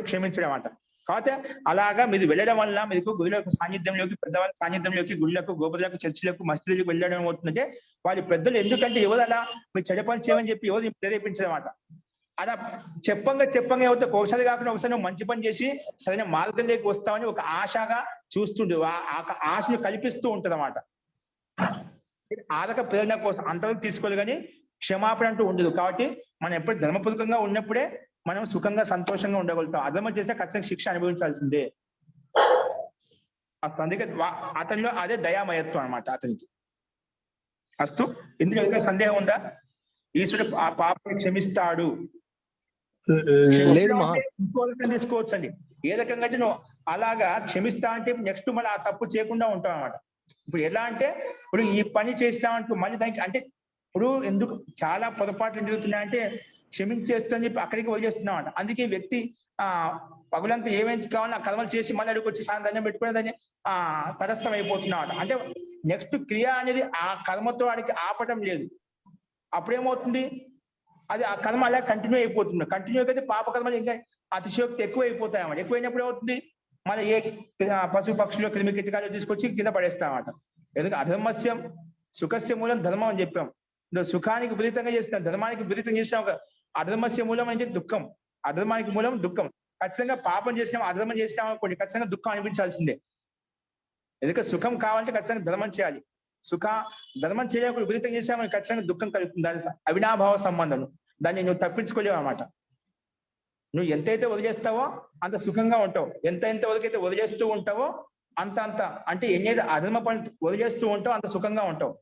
క్షమించడం అంట. కాకపోతే అలాగా మీరు వెళ్ళడం వల్ల మీకు గురువుల యొక్క సాన్నిధ్యంలోకి, పెద్దవాళ్ళ సాన్నిధ్యంలోకి, గుళ్ళకు, గోపురాలకు, చర్చిలకు, మసీదులకు వెళ్ళడం అవుతుందంటే వాళ్ళ పెద్దలు ఎందుకంటే ఎవరు అలా మీరు చెడు పని చేయమని చెప్పి ఎవరు ప్రేరేపించడం అన్నమాట. అలా చెప్పంగా అవుతే ఒకసారి కాకుండా ఒకసారి నువ్వు మంచి పని చేసి సరైన మార్గంలోకి వస్తామని ఒక ఆశగా చూస్తుండే, ఆశను కల్పిస్తూ ఉంటది అన్నమాట. ఆదక ప్రేరణ కోసం అంతవరకు తీసుకోవాలి. కానీ క్షమాపణ అంటూ ఉండదు. కాబట్టి మనం ఎప్పుడు ధర్మపూర్వకంగా ఉన్నప్పుడే మనం సుఖంగా సంతోషంగా ఉండగలుగుతాం. అధర్మం చేస్తే ఖచ్చితంగా శిక్ష అనుభవించాల్సిందే. అసలు అందుకే అతనిలో అదే దయామయత్వం అన్నమాట అతనికి. అస్తు, ఇందులో ఇంకా సందేహం ఉందా? ఈశ్వరుడు ఆ పాపని క్షమిస్తాడు. లేదు ఇంకో రకం తీసుకోవచ్చు అండి. ఏ రకంగా అంటే నువ్వు అలాగా క్షమిస్తా అంటే నెక్స్ట్ మళ్ళీ ఆ తప్పు చేయకుండా ఉంటావు అన్నమాట. ఇప్పుడు ఎలా అంటే ఇప్పుడు ఈ పని చేసినామంటూ మళ్ళీ దానికి అంటే ఇప్పుడు ఎందుకు చాలా పొరపాట్లు జరుగుతున్నాయంటే క్షమించేస్తని చెప్పి అక్కడికి వదిలేస్తున్నాం అంట. అందుకే వ్యక్తి పగులంతా ఏమేమి కావాలో ఆ కర్మలు చేసి మళ్ళీ అడిగి వచ్చి దండం పెట్టుకునే దాన్ని తటస్థం అయిపోతున్నాం అంట. అంటే నెక్స్ట్ క్రియ అనేది ఆ కర్మతో వాడికి ఆపటం లేదు. అప్పుడేమవుతుంది, అది ఆ కర్మ అలా కంటిన్యూ అయిపోతుంది. కంటిన్యూ అయితే పాప కర్మలు ఇంకా అతిశయోక్తి ఎక్కువ అయిపోతాయి అన్నమాట. ఎక్కువైనప్పుడు ఏమవుతుంది, మళ్ళీ ఏ పశు పక్షులు క్రిమి కీటకాలు తీసుకొచ్చి కింద పడేస్తామన్నమాట. ఎందుకంటే అధర్మస్యం సుఖస్య మూలం ధర్మం అని చెప్పాం. సుఖానికి విపరీతంగా చేస్తున్నాం, ధర్మానికి విపరీతంగా చేసినాం. అధర్మస్య మూలం అంటే దుఃఖం, అధర్మానికి మూలం దుఃఖం. ఖచ్చితంగా పాపం చేసినాం, అధర్మం చేసినాం అనుకోండి, ఖచ్చితంగా దుఃఖం అనిపించాల్సిందే. ఎందుకంటే సుఖం కావాలంటే ఖచ్చితంగా ధర్మం చేయాలి. ధర్మం చేయకుండా విపరీతం చేసామని ఖచ్చితంగా దుఃఖం కలుగుతుంది. దాని అవినాభావ సంబంధం, దాన్ని నువ్వు తప్పించుకోలేవు అన్నమాట. నువ్వు ఎంతైతే వదిలేస్తావో అంత సుఖంగా ఉంటావు. ఎంత వరకైతే వదిలేస్తూ ఉంటావో అంత అంటే ఎన్నైతే అధర్మ పని వదిలేస్తూ ఉంటావు అంత సుఖంగా ఉంటావు.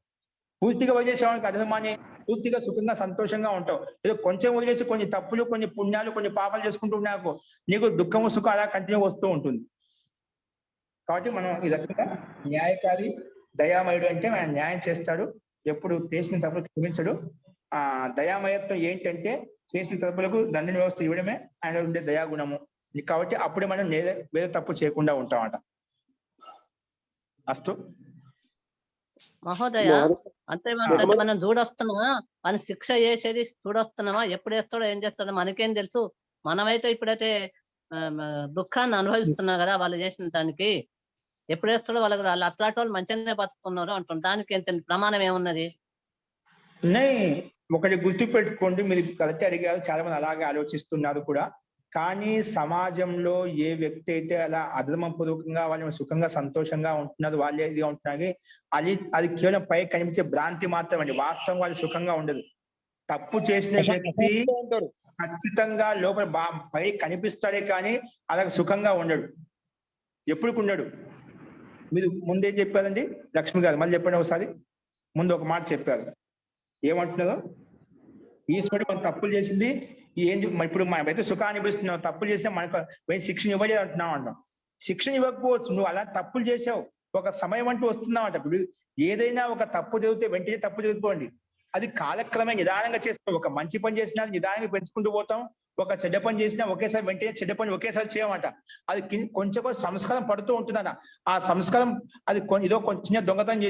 పూర్తిగా వదిలేసేవానికి అధర్మాన్ని పూర్తిగా సుఖంగా సంతోషంగా ఉంటావు. ఏదో కొంచెం వదిలేసి కొన్ని తప్పులు కొన్ని పుణ్యాలు కొన్ని పాపాలు చేసుకుంటూ ఉన్నాకు నీకు దుఃఖము సుఖం అలా కంటిన్యూ వస్తూ ఉంటుంది. కాబట్టి మనం ఈ రకంగా న్యాయకారి దయామయుడు అంటే ఆయన న్యాయం చేస్తాడు, ఎప్పుడు చేసిన తప్పులు క్షమించడు. దయామయత్వం ఏంటంటే చేసిన తప్పులకు దండన వ్యవస్థ ఇవ్వడమే ఆయన ఉండే దయాగుణము. కాబట్టి అప్పుడే మనం వేరే తప్పు చేయకుండా ఉంటామట. అస్తు మహోదయ, అంతే మనం చూడొస్తున్నామా, మన శిక్ష చేసేది చూడొస్తున్నామా, ఎప్పుడు వేస్తాడో ఏం చేస్తాడో మనకేం తెలుసు. మనమైతే ఇప్పుడైతే దుఃఖాన్ని అనుభవిస్తున్నాం కదా వాళ్ళు చేసిన దానికి. ఎప్పుడు వేస్తాడో వాళ్ళు అట్లాంటి వాళ్ళు మంచిగానే బతుకుతున్నారు అంటున్నారు. దానికి ఎంత ప్రమాణం ఏమున్నది? ఒకటి గుర్తు పెట్టుకోండి, మీరు కరెక్ట్ అడిగారు, చాలా మంది అలాగే ఆలోచిస్తున్నారు కూడా. కానీ సమాజంలో ఏ వ్యక్తి అయితే అలా అధర్మపూర్వకంగా వాళ్ళు సుఖంగా సంతోషంగా ఉంటున్నారు, వాళ్ళే ఇదిగా ఉంటున్నారు, అది కేవలం పై కనిపించే భ్రాంతి మాత్రం అండి. వాస్తవం వాళ్ళు సుఖంగా ఉండదు. తప్పు చేసిన వ్యక్తి ఖచ్చితంగా లోపల పై కనిపిస్తాడే కానీ అలాగే సుఖంగా ఉండడు, ఎప్పుడు ఉండడు. మీరు ముందేం చెప్పారండి లక్ష్మి గారు, మళ్ళీ చెప్పండి ఒకసారి. ముందు ఒక మాట చెప్పారు, ఏమంటున్నారు? ఈశ్వరుడు మనం తప్పులు చేసింది ఇప్పుడు మనమైతే సుఖాన్ని అనిపిస్తున్నాం, తప్పులు చేస్తే మనకు శిక్షణ ఇవ్వలేదు అంటున్నాం అంటాం. శిక్షణ ఇవ్వకపోవచ్చు, నువ్వు అలా తప్పులు చేసావు, ఒక సమయం అంటూ వస్తున్నావు అంట. ఇప్పుడు ఏదైనా ఒక తప్పు జరిగితే వెంటనే తప్పు జరుగుకోండి, అది కాలక్రమే నిదానంగా చేస్తాం. ఒక మంచి పని చేసినా నిదానంగా పెంచుకుంటూ పోతాం, ఒక చెడ్డ పని చేసినా ఒకేసారి వెంటనే చెడ్డ పని ఒకేసారి చేయమంట. అది కొంచెం సంస్కారం పడుతూ ఉంటుందన్న. ఆ సంస్కారం అది ఏదో కొంచెం చిన్న దొంగతనం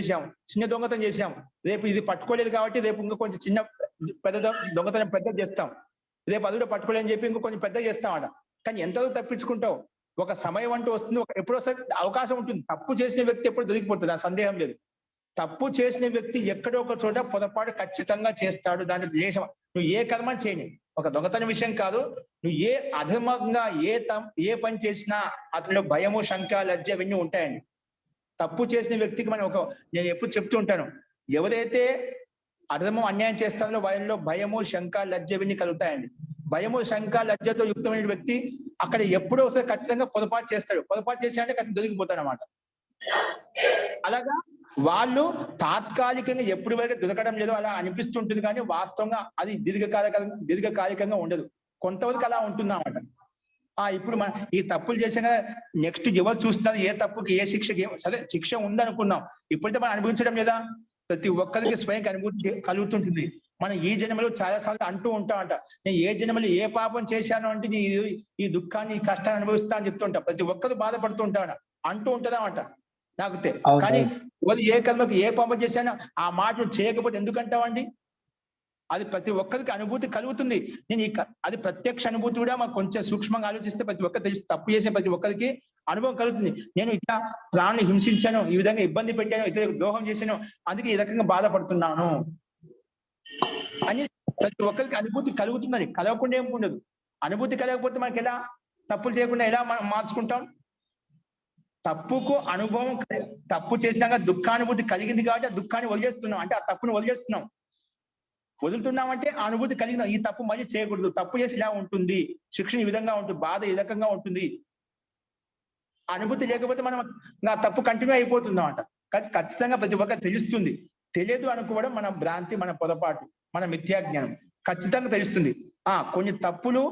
చేసాం, రేపు ఇది పట్టుకోలేదు కాబట్టి రేపు ఇంకా కొంచెం చిన్న పెద్ద దొంగతనం పెద్ద చేస్తాం, రేపు అది కూడా పట్టుకోలేని చెప్పి ఇంకో కొంచెం పెద్ద చేస్తామట. కానీ ఎంతవరకు తప్పించుకుంటావు? ఒక సమయం అంటూ వస్తుంది, ఎప్పుడో అవకాశం ఉంటుంది. తప్పు చేసిన వ్యక్తి ఎప్పుడు దొరికిపోతుంది, ఆ సందేహం లేదు. తప్పు చేసిన వ్యక్తి ఎక్కడో ఒక చోట పొరపాటు ఖచ్చితంగా చేస్తాడు. దాంట్లో ద్వేషం, నువ్వు ఏ కర్మ చేయని, ఒక దొంగతన విషయం కాదు, నువ్వు ఏ అధర్మంగా ఏ పని చేసినా అతనిలో భయము శంక లజ్జ ఇవన్నీ ఉంటాయండి. తప్పు చేసిన వ్యక్తికి నేను ఎప్పుడు చెప్తూ ఉంటాను, ఎవరైతే అధర్మం అన్యాయం చేస్తారో వాళ్ళలో భయము శంక లజ్జ ఇవన్నీ కలుగుతాయండి. భయము శంక లజ్జతో యుక్తమైన వ్యక్తి అక్కడ ఎప్పుడో ఒకసారి ఖచ్చితంగా పొరపాటు చేస్తాడు. పొరపాటు చేశాడంటే ఖచ్చితంగా దొరికిపోతాడు అన్నమాట. అలాగా వాళ్ళు తాత్కాలికంగా ఎప్పుడు వరకు దొరకడం లేదో అలా అనిపిస్తుంటుంది, కానీ వాస్తవంగా అది దీర్ఘకాలికంగా ఉండదు, కొంతవరకు అలా ఉంటుందన్నమాట. ఇప్పుడు మనం ఈ తప్పులు చేసాక నెక్స్ట్ ఎవరు చూస్తున్నారు, ఏ తప్పుకి ఏ శిక్షకి సరే శిక్ష ఉందనుకున్నాం, ఇప్పుడైతే మనం అనుభవించడం లేదా? ప్రతి ఒక్కరికి స్వయం అనుభూతి కలుగుతుంటుంది. మనం ఈ జన్మలో చాలా సార్లు అంటూ ఉంటామంట, నేను ఏ జన్మలో ఏ పాపం చేశాను అంటే ఈ దుఃఖాన్ని ఈ కష్టాన్ని అనుభవిస్తా అని చెప్తుంటా. ప్రతి ఒక్కరు బాధపడుతూ ఉంటాడు, అంటూ ఉంటుందామంట నాకు. కానీ ఏ కర్మకు ఏ పాపం చేశానో ఆ మాట చేయకపోతే ఎందుకంటావండి? అది ప్రతి ఒక్కరికి అనుభూతి కలుగుతుంది. అది ప్రత్యక్ష అనుభూతి కూడా మాకు కొంచెం సూక్ష్మంగా ఆలోచిస్తే ప్రతి ఒక్కరు తెలిసి తప్పు చేసిన ప్రతి ఒక్కరికి అనుభవం కలుగుతుంది. నేను ఇట్లా ప్రాణాన్ని హింసించాను, ఈ విధంగా ఇబ్బంది పెట్టాను, ఇతరులకు ద్రోహం చేశాను, అందుకే ఈ రకంగా బాధపడుతున్నాను అని ప్రతి ఒక్కరికి అనుభూతి కలుగుతున్నది. కలగకుండా ఏం ఉండదు. అనుభూతి కలగకపోతే మనకి ఎలా తప్పులు చేయకుండా ఎలా మార్చుకుంటాం? తప్పుకు అనుభవం, తప్పు చేసినాక దుఃఖానుభూతి కలిగింది కాబట్టి ఆ దుఃఖాన్ని వదిలేస్తున్నాం, అంటే ఆ తప్పును వదిలేస్తున్నాం. వదులుతున్నామంటే ఆ అనుభూతి కలిగిన ఈ తప్పు మళ్ళీ చేయకూడదు, తప్పు చేసి ఇలా ఉంటుంది, శిక్షణ ఈ విధంగా ఉంటుంది, బాధ ఈ రకంగా ఉంటుంది. అనుభూతి లేకపోతే మనం నా తప్పు కంటిన్యూ అయిపోతుందన్నమాట. ఖచ్చితంగా ప్రతి ఒక్కరు తెలుస్తుంది. తెలియదు అనుకోవడం మన భ్రాంతి, మన పొరపాటు, మన మిథ్యాజ్ఞానం. ఖచ్చితంగా తెలుస్తుంది. కొన్ని తప్పులు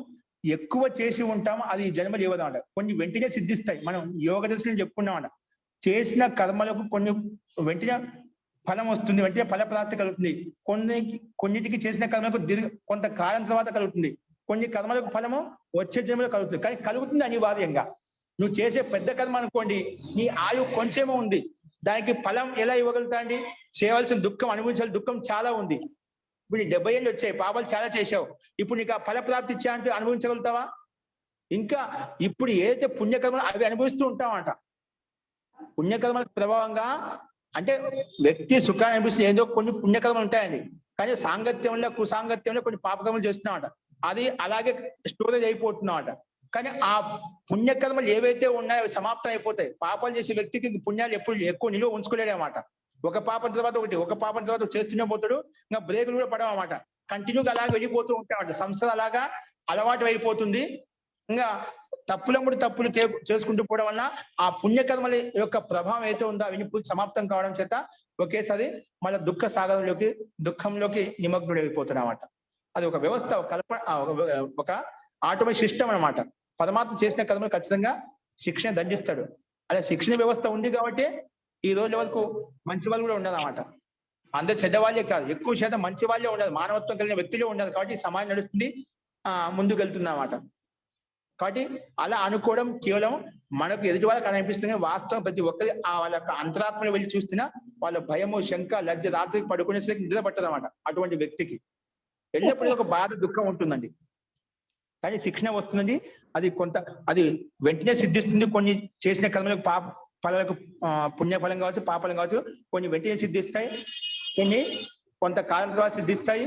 ఎక్కువ చేసి ఉంటాము, అది ఈ జన్మలు ఇవ్వదన్నమాట. కొన్ని వెంటనే సిద్ధిస్తాయి. మనం యోగ దర్శనం చెప్పుకున్నామట, చేసిన కర్మలకు కొన్ని వెంటనే ఫలం వస్తుంది, వెంటనే ఫలప్రాప్తి కలుగుతుంది. కొన్నిటికి చేసిన కర్మలకు కొంత కాలం తర్వాత కలుగుతుంది. కొన్ని కర్మలకు ఫలము వచ్చే జన్మలో కలుగుతుంది. కానీ కలుగుతుంది అనివార్యంగా. నువ్వు చేసే పెద్ద కర్మ అనుకోండి, నీ ఆయువు కొంచెమే ఉంది, దానికి ఫలం ఎలా ఇవ్వగలుగుతా అండి? చేయవలసిన దుఃఖం, అనుభవించాల్సిన దుఃఖం చాలా ఉంది. ఇప్పుడు 70 ఏళ్ళు వచ్చాయి, పాపాలు చాలా చేసావు, ఇప్పుడు నీకు ఆ ఫలప్రాప్తి ఇచ్చా అంటే అనుభవించగలుగుతావా? ఇంకా ఇప్పుడు ఏదైతే పుణ్యకర్మలు అవి అనుభవిస్తూ ఉంటామంట. పుణ్యకర్మల ప్రభావంగా అంటే వ్యక్తి సుఖాన్ని అనిపిస్తుంది, ఏదో కొన్ని పుణ్యకర్మలు ఉంటాయండి, కానీ సాంగత్యంలో కుసాంగత్యంలో కొన్ని పాపకర్మలు చేస్తున్నామట. అది అలాగే స్టోరేజ్ అయిపోతున్నామట. కానీ ఆ పుణ్యకర్మలు ఏవైతే ఉన్నాయో అవి సమాప్తం అయిపోతాయి. పాపాలు చేసే వ్యక్తికి పుణ్యాలు ఎప్పుడు ఎక్కువ నిలువ ఉంచుకోలేడన్నమాట. ఒక పాపం తర్వాత ఒకటి, ఒక పాపం తర్వాత చేస్తూనే పోతాడు, ఇంకా బ్రేకులు కూడా పడవన్నమాట. కంటిన్యూగా అలాగే వెళ్ళిపోతూ ఉంటామట. సంస్థ అలాగా అలవాటు అయిపోతుంది. ఇంకా తప్పులు చేసుకుంటూ పోవడం వల్ల ఆ పుణ్యకర్మల యొక్క ప్రభావం అయితే ఉందో అవన్నీ పూర్తి సమాప్తం కావడం చేత ఒకేసారి మళ్ళీ దుఃఖంలోకి నిమగ్నుడు అయిపోతున్నమాట. అది ఒక వ్యవస్థ, ఒక ఆటోమేటిక్ సిస్టమ్ అన్నమాట. పరమాత్మ చేసిన కర్మలు ఖచ్చితంగా శిక్షణ దండిస్తాడు. అలా శిక్షణ వ్యవస్థ ఉంది కాబట్టి ఈ రోజుల వరకు మంచి వాళ్ళు కూడా ఉన్నదన్నమాట. అందరు చెడ్డవాళ్ళే కాదు, ఎక్కువ శాతం మంచి వాళ్ళే ఉండదు, మానవత్వం కలిగిన వ్యక్తులే ఉండదు. కాబట్టి సమాజం నడుస్తుంది, ముందుకు వెళ్తుందన్నమాట. కాబట్టి అలా అనుకోవడం కేవలం మనకు ఎదుటి వాళ్ళకి అనిపిస్తుంది. వాస్తవం ప్రతి ఒక్కరి వాళ్ళ యొక్క అంతరాత్మను వెళ్ళి చూస్తున్నా వాళ్ళ భయము, శంక, లజ్జ రాత్రికి పడుకునేసరికి నిద్ర పట్టదన్నమాట. అటువంటి వ్యక్తికి ఎల్లప్పుడూ ఒక బాధ, దుఃఖం ఉంటుందండి. కానీ శిక్షణ వస్తుందండి, అది వెంటనే సిద్ధిస్తుంది. కొన్ని చేసిన కర్మలకు ఫలాలకు పుణ్యఫలం కావచ్చు, పాపలం కావచ్చు, కొన్ని వెంటనే సిద్ధిస్తాయి, కొన్ని కొంతకాలం తర్వాత సిద్ధిస్తాయి.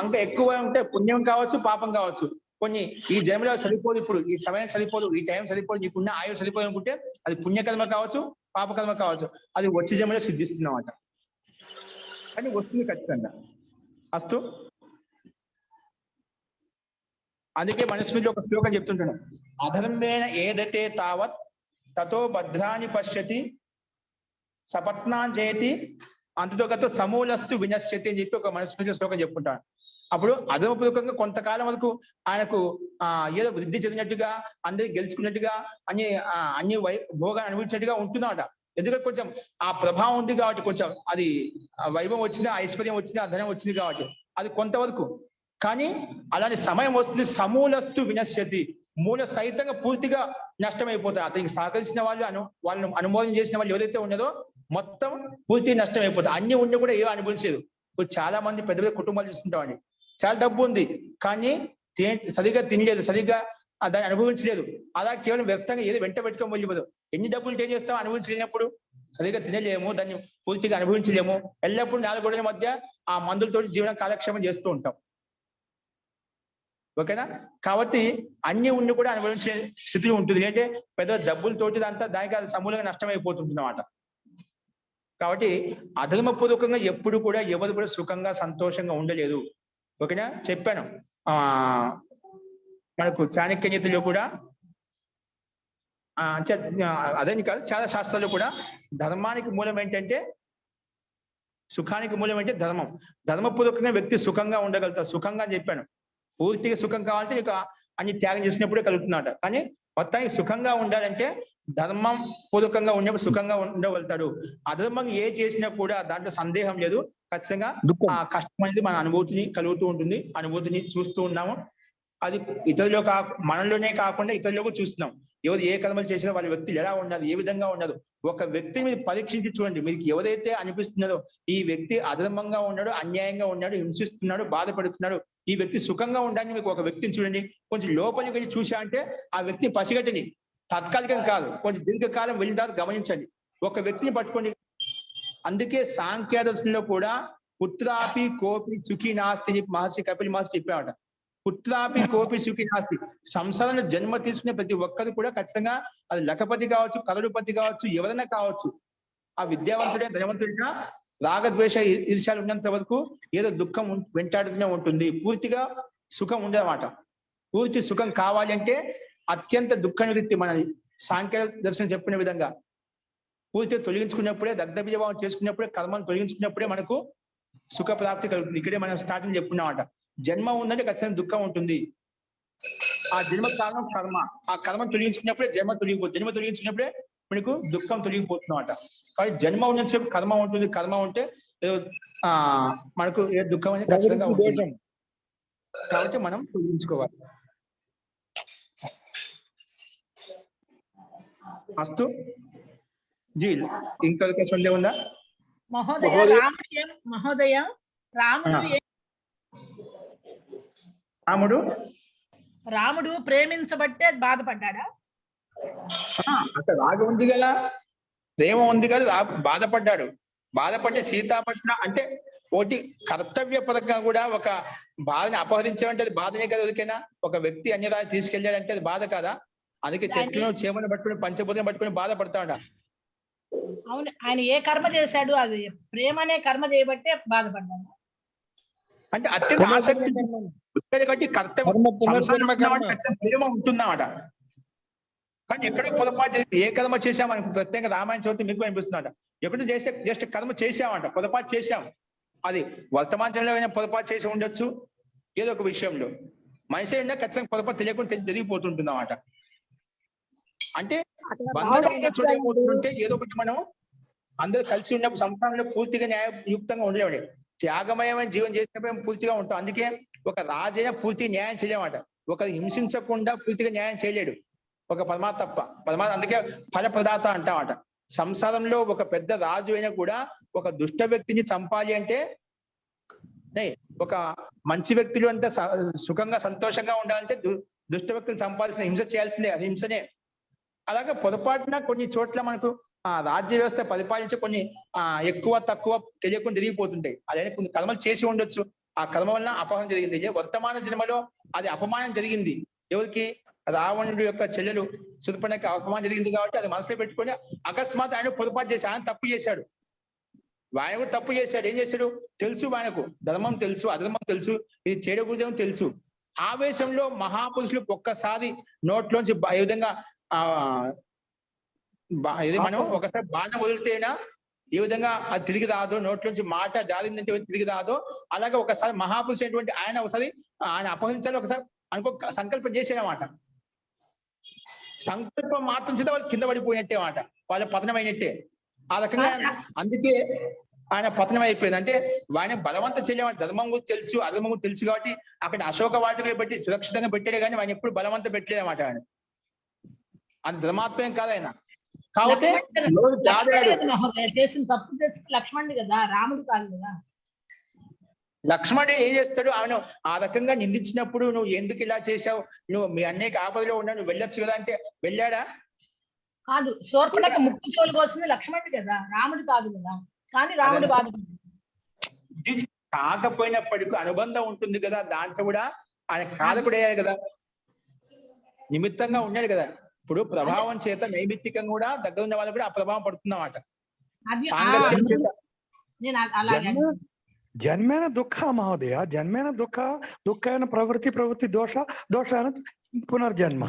ఇంకా ఎక్కువ ఉంటే పుణ్యం కావచ్చు, పాపం కావచ్చు. కొన్ని ఈ జన్మలో సరిపోదు, ఇప్పుడు ఈ సమయం సరిపోదు, ఈ టైం సరిపోదు, నీకున్న ఆయువు సరిపోదు అనుకుంటే అది పుణ్యకర్మ కావచ్చు, పాపకర్మ కావచ్చు, అది వచ్చే జన్మలో సిద్ధిస్తుందన్నమాట. కానీ వస్తుంది ఖచ్చితంగా. అస్తు. అందుకే మనుస్మృతిలో ఒక శ్లోకం చెప్తుంటాను, అధర్మేణ ఏదతే తావత్ తతో భద్రాన్ని పశ్యతి సపత్నాంజేతి అంతతోగత సమూలస్తు వినశ్యతి అని చెప్పి ఒక మనుస్మృతిలో శ్లోకం చెప్పుకుంటాను. అప్పుడు అధమపూర్వకంగా కొంతకాలం వరకు ఆయనకు ఏదో వృద్ధి చెందినట్టుగా, అందరికి గెలుచుకున్నట్టుగా, అన్ని భోగాన్ని అనుభవించినట్టుగా ఉంటుందన్నమాట. ఎందుకంటే కొంచెం ఆ ప్రభావం ఉంది కాబట్టి, కొంచెం అది వైభవం వచ్చింది, ఐశ్వర్యం వచ్చింది, ధనం వచ్చింది కాబట్టి అది కొంతవరకు. కానీ అలాంటి సమయం వస్తుంది, సమూలస్తు వినశ్యతి, మూల సహితంగా పూర్తిగా నష్టమైపోతాయి. అతనికి సహకరించిన వాళ్ళను అనుమోదన చేసిన వాళ్ళు ఎవరైతే ఉన్నదో మొత్తం పూర్తిగా నష్టం అయిపోతాయి. అన్ని ఉండి కూడా ఏవో అనుభవించలేదు. ఇప్పుడు చాలా మంది పెద్ద పెద్ద కుటుంబాలు చూస్తుంటామండి, చాలా డబ్బు ఉంది కానీ సరిగ్గా తినలేదు, సరిగ్గా దాన్ని అనుభవించలేదు. అలా కేవలం వ్యర్థంగా ఏదో వెంట పెట్టుకొని వెళ్ళిపోదు. ఎన్ని డబ్బులు ఏం చేస్తాం అనుభవించలేనప్పుడు? సరిగ్గా తినలేము, దాన్ని పూర్తిగా అనుభవించలేము. ఎల్లప్పుడూ 4 గోడల మధ్య ఆ మందులతో జీవన కాలక్షేమం చేస్తూ ఉంటాం. ఓకేనా? కాబట్టి అన్ని ఉండి కూడా అనుభవించే స్థితి ఉంటుంది. అంటే పెద్ద జబ్బులతోటి దానికి అది సమూలంగా నష్టమైపోతుంది అన్నమాట. కాబట్టి అధర్మపూర్వకంగా ఎప్పుడు కూడా ఎవరు కూడా సుఖంగా సంతోషంగా ఉండలేదు. ఓకేనా? చెప్పాను, మనకు చాణక్య నీతిలో కూడా అదని కాదు, చాలా శాస్త్రాలు కూడా ధర్మానికి మూలం ఏంటంటే, సుఖానికి మూలం అంటే ధర్మం. ధర్మపూర్వకంగా వ్యక్తి సుఖంగా ఉండగలుగుతారు. సుఖంగా అని చెప్పాను, పూర్తిగా సుఖం కావాలంటే ఇక అన్ని త్యాగం చేసినప్పుడే కలుగుతున్నమాట. కానీ మొత్తానికి సుఖంగా ఉండాలంటే ధర్మం పూర్వకంగా ఉన్నప్పుడు సుఖంగా ఉండగలుగుతాడు. అధర్మంగా ఏ చేసినా కూడా దాంట్లో సందేహం లేదు, ఖచ్చితంగా ఆ కష్టం అనేది మన అనుభూతిని కలుగుతూ ఉంటుంది, అనుభూతిని చూస్తూ ఉన్నాము. అది ఇతరులో మనలోనే కాకుండా ఇతరులకు చూస్తున్నాం. ఎవరు ఏ కర్మలు చేసినా వాళ్ళ వ్యక్తులు ఎలా ఉన్నారు, ఏ విధంగా ఉన్నారు, ఒక వ్యక్తిని మీరు పరీక్షించి చూడండి. మీకు ఎవరైతే అనిపిస్తున్నదో ఈ వ్యక్తి అధర్మంగా ఉన్నాడు, అన్యాయంగా ఉన్నాడు, హింసిస్తున్నాడు, బాధపడుతున్నాడు, ఈ వ్యక్తి సుఖంగా ఉండాలని మీకు ఒక వ్యక్తిని చూడండి. కొంచెం లోపలికి వెళ్ళి చూసా అంటే ఆ వ్యక్తిని పసిగట్టని, తాత్కాలికం కాదు, కొంచెం దీర్ఘకాలం వెళ్ళిన తర్వాత గమనించండి. ఒక వ్యక్తిని పట్టుకొని, అందుకే సాంఖ్యదర్శనంలో కూడా పుత్రాపి కోపి సుఖీ నాస్తి అని మహర్షి కపిల్ మహర్షి చెప్పాడట. పుత్రాపి కోపి సుఖీ నాస్తి, సంసారంలో జన్మ తీసుకునే ప్రతి ఒక్కరు కూడా ఖచ్చితంగా అది లఖపతి కావచ్చు, కరోడుపతి కావచ్చు, ఎవరైనా కావచ్చు, ఆ విద్యావంతుడే ధనవంతుడిగా రాగద్వేష ఈర్ష్యాలు ఉన్నంత వరకు ఏదో దుఃఖం వెంటాడుతూనే ఉంటుంది, పూర్తిగా సుఖం ఉండదన్నమాట. పూర్తి సుఖం కావాలి అంటే అత్యంత దుఃఖ నివృత్తి, మన సాంఖ్య దర్శనం చెప్పిన విధంగా పూర్తిగా తొలగించుకున్నప్పుడే, దగ్ధబీజభావం చేసుకున్నప్పుడే, కర్మను తొలగించుకున్నప్పుడే మనకు సుఖ ప్రాప్తి కలుగుతుంది. ఇక్కడే మనం స్టార్టింగ్ చెప్పుకున్నామట, జన్మ ఉందంటే ఖచ్చితంగా దుఃఖం ఉంటుంది. ఆ జన్మ కారణం కర్మ, ఆ కర్మను తొలగించుకున్నప్పుడే జన్మ తొలగిపోతుంది, జన్మ తొలగించుకున్నప్పుడే మనకు దుఃఖం తొలగిపోతున్నమాట. కాబట్టి జన్మ ఉన్నసేపు కర్మ ఉంటుంది, కర్మ ఉంటే ఏదో మనకు ఏ దుఃఖం అనేది ఖచ్చితంగా ఉంటుంది. కాబట్టి మనం తొలగించుకోవాలి. అస్తు జీ, ఇంకా సందేహం ఉందా మహోదయ? రాముడు ప్రేమించబట్టే బాధపడ్డాడా? అసలు రాగం ఉంది కదా, ప్రేమ ఉంది కదా, బాధపడ్డాడు. బాధపడ్డే సీతాపట్న అంటే ఒకటి కర్తవ్య పరంగా కూడా ఒక బాధని అపహరించాలంటే అది బాధనే కదా. ఎవరికైనా ఒక వ్యక్తి అన్యదాన్ని తీసుకెళ్ళాడంటే అది బాధ కదా. అందుకే చెట్లను చేమను పట్టుకుని పంచభూతం పట్టుకుని బాధపడతాడ. అవును, ఆయన ఏ కర్మ చేశాడు? అది ప్రేమ అనే కర్మ చేయబట్టే బాధపడ్డాడు. అంటే అత్యంత ఆసక్తి కాబట్టి కర్తవ్య ప్రేమ ఉంటుందన్నమాట. కానీ ఎక్కడో పొరపాటు చేసి ఏ కర్మ చేశామని ప్రత్యేక రామాయణ చవితి మీకు అనిపిస్తుందట. ఎప్పుడు చేస్తే జస్ట్ కర్మ చేశామంట, పొరపాటు చేశాం. అది వర్తమానంలో అయినా పొరపాటు చేసి ఉండొచ్చు, ఏదో ఒక విషయంలో మనిషి అయినా ఖచ్చితంగా పొరపాటు తెలియకుండా జరిగిపోతుంటుంది అన్నమాట. అంటే చూడకపోతుంటే ఏదో ఒకటి మనం అందరూ కలిసి ఉన్నప్పుడు సంసారంలో పూర్తిగా న్యాయయుక్తంగా ఉండలేమండి. త్యాగమయమైన జీవనం చేసినప్పుడు పూర్తిగా ఉంటాం. అందుకే ఒక రాజైనా పూర్తిగా న్యాయం చేయలేమాట. ఒకరు హింసించకుండా పూర్తిగా న్యాయం చేయలేడు ఒక పరమాత్మ తప్ప. పరమాత్మ అందుకే ఫలప్రదాత అంటామట. సంసారంలో ఒక పెద్ద రాజు అయినా కూడా ఒక దుష్ట వ్యక్తిని చంపాలి అంటే, ఒక మంచి వ్యక్తులు అంతా సుఖంగా సంతోషంగా ఉండాలంటే దుష్ట వ్యక్తిని చంపాల్సిన, హింస చేయాల్సిందే, అది హింసనే. అలాగే పొరపాటున కొన్ని చోట్ల మనకు రాజ్య వ్యవస్థ పరిపాలించే కొన్ని ఎక్కువ తక్కువ తెలియకుండా తిరిగిపోతుంటాయి. అదే కొన్ని కర్మలు చేసి ఉండొచ్చు, ఆ కర్మ వల్ల అపహరణ జరిగింది. వర్తమాన జన్మలో అది అపమానం జరిగింది. ఎవరికి? రావణుడి యొక్క చెల్లెలు శూర్పణఖకి అపమానం జరిగింది కాబట్టి అది మనసులో పెట్టుకొని అకస్మాత్ ఆయన పొరపాటు చేసి ఆయన తప్పు చేశాడు. ఆయన కూడా తప్పు చేశాడు. ఏం చేశాడు? తెలుసు ఆయనకు, ధర్మం తెలుసు, అధర్మం తెలుసు, ఇది చేయకూడదని తెలుసు. ఆవేశంలో మహాపురుషులు ఒక్కసారి నోట్లోంచి ఈ విధంగా ఇది మనం ఒకసారి బాణం వదిలితేనా ఏ విధంగా అది తిరిగి రాదో, నోట్లోంచి మాట జారిందంటే తిరిగి రాదో, అలాగే ఒకసారి మహాపురుషుడు ఆయన ఒకసారి ఆయన అపహరించాలి, ఒకసారి అనుకో సంకల్పం చేసేనమాట. సంకల్పం మాత్రం చేత వాళ్ళు కింద పడిపోయినట్టే మాట, వాళ్ళ పతనం అయినట్టే. ఆ రకంగా అందుకే ఆయన పతనం అయిపోయింది. అంటే ఆయన బలవంతం చేయలేమంట. ధర్మం గురించి తెలుసు, అధర్మం గురించి తెలుసు కాబట్టి అక్కడ అశోక వాటికలు పెట్టి సురక్షితంగా పెట్టాడే కానీ ఆయన ఎప్పుడు బలవంతం పెట్టలేదన్నమాట. ఆయన అది ధర్మాత్మేం కాదు ఆయన. కాబట్టి చేసిన తప్పు చేసి లక్ష్మణుడు కదా, రాముడు కాదు కదా. లక్ష్మణుడు ఏం చేస్తాడు? ఆయన ఆ రకంగా నిందించినప్పుడు నువ్వు ఎందుకు ఇలా చేశావు, నువ్వు మీ అన్నయ్యకి ఆపదలో ఉన్నావు, నువ్వు వెళ్ళొచ్చు కదా అంటే వెళ్ళాడా? కాదు, శూర్పణఖ ముక్కు చెవులు కోసింది లక్ష్మణుడు కదా, రాముడు కాదు కదా. కానీ రాముడు బాధపడ్డాడు. కాకపోయినప్పటికీ అనుబంధం ఉంటుంది కదా, దాంట్లో కూడా ఆయన కాదకుడయ్యాడు కదా, నిమిత్తంగా ఉన్నాడు కదా. ఇప్పుడు ప్రభావం చేత నైమిత్తికంగా కూడా దగ్గర ఉన్న వాళ్ళు కూడా ఆ ప్రభావం పడుతుందన్నమాట. సాంగత్యం చేత జన్మేన దుఃఖ మహోదయ, జన్మేన దుఃఖైన ప్రవృత్తి దోషాన పునర్జన్మ.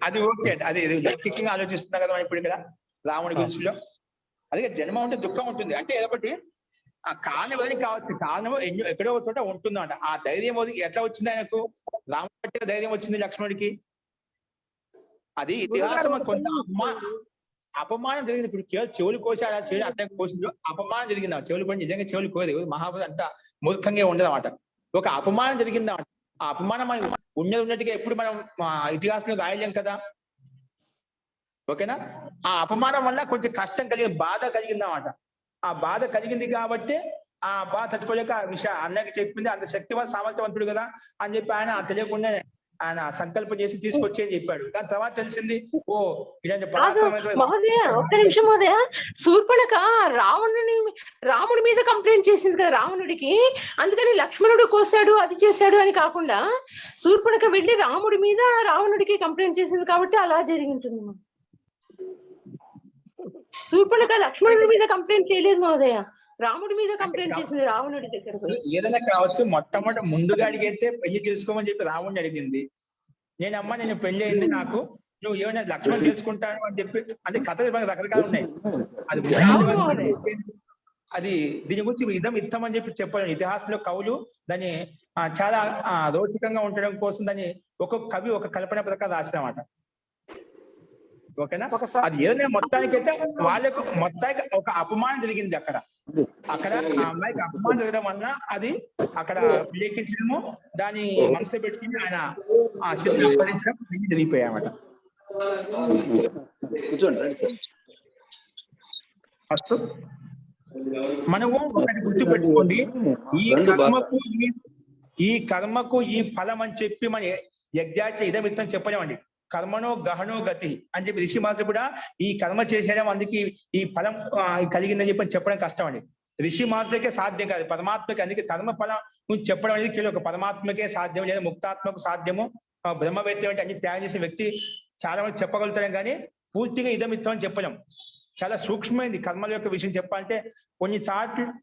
అది ఓకే, అది లౌకికంగా ఆలోచిస్తున్నా కదా ఇప్పుడు ఇక్కడ రాముడి గురించిలో. అదే జన్మ ఉంటే దుఃఖం ఉంటుంది అంటే ఏదొకటి ఆ కారణం కావాల్సిన కారణం ఎక్కడో ఒక చోట ఉంటుందంట. ఆ ధైర్యం ఎట్లా వచ్చింది ఆయనకు? రాముడి పట్టిన ధైర్యం వచ్చింది లక్ష్మణుడికి. అది ఇతిహాసం. కొంత అపమానం జరిగింది. ఇప్పుడు చెవులు కోసి అలా చేయడం అట్లా కోసింది, అపమానం జరిగింది. చెవులు కూడా నిజంగా చెవులు కోరేది మహాభారత అంతా మూర్ఖంగా ఉండదు అన్నమాట. ఒక అపమానం జరిగింది అన్నమాట. ఆ అపమానం మనం ఉన్నట్టుగా ఎప్పుడు మనం ఇతిహాసంలో రాయలేం కదా, ఓకేనా? ఆ అపమానం వల్ల కొంచెం కష్టం కలిగింది, బాధ కలిగింది అన్నమాట. ఆ బాధ కలిగింది కాబట్టి ఆ బాధ తట్టుకోలేక ఆ విషయం అన్నకి చెప్పింది. అంత శక్తివంత సామర్థ్యవంతుడు కదా అని చెప్పి ఆయన తెలియకుండా ఆయన సంకల్పం చేసి తీసుకొచ్చి అని చెప్పాడు. కానీ తర్వాత తెలిసింది ఓ ఇలాంటి ఒక్క నిమిషం మోదయ, శూర్పణఖ రాముడి మీద కంప్లైంట్ చేసింది కదా రావణుడికి, అందుకని లక్ష్మణుడు కోసాడు అది చేశాడు అని కాకుండా శూర్పణఖ వెళ్ళి రాముడి మీద రావణుడికి కంప్లైంట్ చేసింది కాబట్టి అలా జరిగి ఉంటుంది. శూర్పణఖ లక్ష్మణుడి మీద కంప్లైంట్ చేయలేదు మహోదయ, రాముడి మీద కంప్లైంట్ చేసింది రావణుడి దగ్గర పోయి. ఏదైనా కావచ్చు, మొట్టమొదటి ముందుగా అడిగితే పెళ్లి చేసుకోమని చెప్పి రావణ్ణి అడిగింది. నేను పెళ్లి అయింది నాకు, నువ్వు ఏమైనా లక్ష్మణ్ చేసుకుంటాను అని చెప్పి, అంటే కథలు రకరకాలు ఉన్నాయి. అది దీని గురించి ఇదం అని చెప్పి చెప్పాను. ఇతిహాసంలో కవులు దాన్ని చాలా రోచకంగా ఉండడం కోసం దాన్ని ఒక్కొక్క కవి ఒక కల్పన ప్రకారం రాసినమాట. ఓకేనా? అది ఏదైనా మొత్తానికైతే వాళ్ళకు మొత్తానికి ఒక అపమానం జరిగింది అక్కడ. ఆ అమ్మాయికి అపమానం జరగడం వలన అది అక్కడ ఉల్లేఖించడము, దాన్ని మనసులో పెట్టుకుని ఆయన ఆ స్థితిని అప్పగించడం జరిగిపోయామట. ఫస్ట్ మనము ఒకటి గుర్తు పెట్టుకోండి, ఈ కర్మకు ఈ ఫలం అని చెప్పి మన యజ్ఞాచ ఇదమిత్తం చెప్పలేమండి. కర్మనో గహనో గతి అని చెప్పి ఋషి మహర్షి కూడా ఈ కర్మ చేసేయడం అందుకే ఈ ఫలం కలిగిందని చెప్పి చెప్పడం కష్టం అండి. ఋషి మహర్షికే సాధ్యం కాదు, పరమాత్మకి. అందుకే కర్మ ఫలం నువ్వు చెప్పడం అనేది కేవలం ఒక పరమాత్మకే సాధ్యం, లేదా ముక్తాత్మకు సాధ్యము. బ్రహ్మవేత్త అంటే అన్ని త్యాగం చేసిన వ్యక్తి చాలా మంది చెప్పగలుగుతాం, కానీ పూర్తిగా ఇదమిత్తం అని చెప్పలేం. చాలా సూక్ష్మమైంది కర్మల యొక్క విషయం చెప్పాలంటే.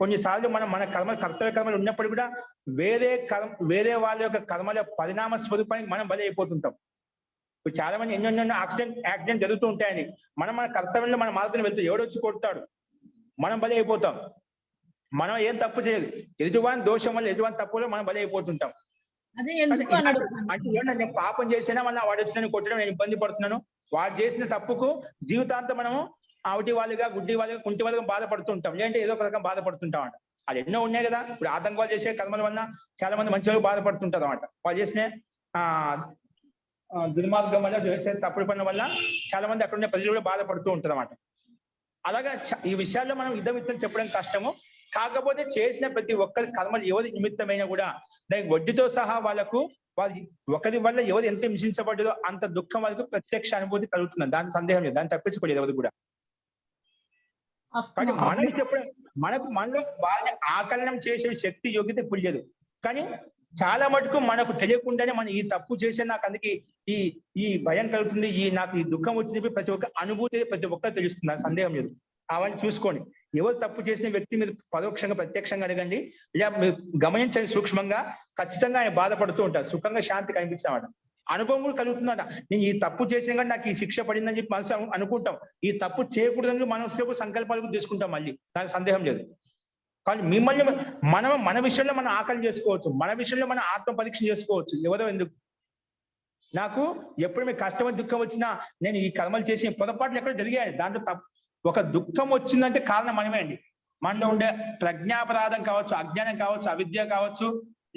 కొన్నిసార్లు మనం మన కర్తవ్య కర్మలు ఉన్నప్పుడు కూడా వేరే వాళ్ళ యొక్క కర్మల పరిణామ స్వరూపానికి మనం బలి అయిపోతుంటాం. ఇప్పుడు చాలా మంది ఎన్నెన్నో యాక్సిడెంట్ జరుగుతూ ఉంటాయని మన కర్తవ్యంలో మన మార్గం వెళ్తూ ఎవడొచ్చి కొడతాడు, మనం బలి అయిపోతాం. మనం ఏం తప్పు చేయదు, ఎదుటివాని దోషం వల్ల ఎదుటివాని తప్పులో మనం బలి అయిపోతుంటాం. అంటే ఏమన్నా నేను పాపం చేసినా మళ్ళీ వాడు వచ్చిన కొట్టడం, నేను ఇబ్బంది పడుతున్నాను, వాడు చేసిన తప్పుకు జీవితాంతం మనము ఆవిటి వాళ్ళుగా, గుడ్డి వాళ్ళుగా, కుంటి వాళ్ళుగా బాధపడుతుంటాం, లేదంటే ఏదో ఒక రకం బాధపడుతుంటాం అంట. అది ఎన్నో ఉన్నాయి కదా. ఇప్పుడు ఆతంకవాళ్ళు చేసే కర్మల వల్ల చాలా మంది మంచి వాళ్ళు బాధపడుతుంటారు అన్నమాట. వాళ్ళు చేసిన దుర్మార్గం వల్ల, చేసే తప్పుడు పనుల వల్ల చాలా మంది అక్కడ ఉన్న ప్రజలు కూడా బాధపడుతూ ఉంటారు అన్నమాట. అలాగా ఈ విషయాల్లో మనం ఇదమిత్తం చెప్పడం కష్టము. కాకపోతే చేసిన ప్రతి ఒక్కరి కర్మలు ఎవరి నిమిత్తమైనా కూడా దానికి వడ్డీతో సహా వాళ్ళకు ఒకరి వల్ల ఎవరు ఎంత హింసించబడ్డదో అంత దుఃఖం వాళ్ళకు ప్రత్యక్ష అనుభూతి కలుగుతుంది. దాని సందేహం లేదు, దాన్ని తప్పించుకోలేదు ఎవరు కూడా. కానీ మనం చెప్పడం మనలో వాళ్ళని ఆకలనం చేసే శక్తి యోగ్యత ఇప్పుడు లేదు. కానీ చాలా మటుకు మనకు తెలియకుండానే మనం ఈ తప్పు చేసే నాకు అందుకే ఈ భయం కలుగుతుంది, నాకు ఈ దుఃఖం వచ్చింది ప్రతి ఒక్క అనుభూతి ప్రతి ఒక్కరు తెలుస్తుంది, సందేహం లేదు. అవన్నీ చూసుకోండి. ఎవరు తప్పు చేసిన వ్యక్తి మీరు పరోక్షంగా ప్రత్యక్షంగా అడగండి, ఇలా మీరు గమనించండి సూక్ష్మంగా. ఖచ్చితంగా ఆయన బాధపడుతూ ఉంటారు, సుఖంగా శాంతి కనిపించామట, అనుభవం కూడా కలుగుతుందట. నేను ఈ తప్పు చేసిన కానీ నాకు ఈ శిక్ష పడిందని చెప్పి మనసు అనుకుంటాం. ఈ తప్పు చేయకూడదని మనసులో సంకల్పాలు తీసుకుంటాం, మళ్ళీ దానికి సందేహం లేదు. కానీ మిమ్మల్ని మన విషయంలో మనం ఆకలి చేసుకోవచ్చు, మన విషయంలో మనం ఆత్మ పరీక్ష చేసుకోవచ్చు. ఎవరో ఎందుకు నాకు ఎప్పుడు మీకు కష్టం దుఃఖం వచ్చినా నేను ఈ కర్మలు చేసి పొరపాట్లు ఎక్కడ జరిగాయి, దాంట్లో ఒక దుఃఖం వచ్చిందంటే కారణం మనమే అండి. మనలో ఉండే ప్రజ్ఞాపరాధం కావచ్చు, అజ్ఞానం కావచ్చు, అవిద్య కావచ్చు,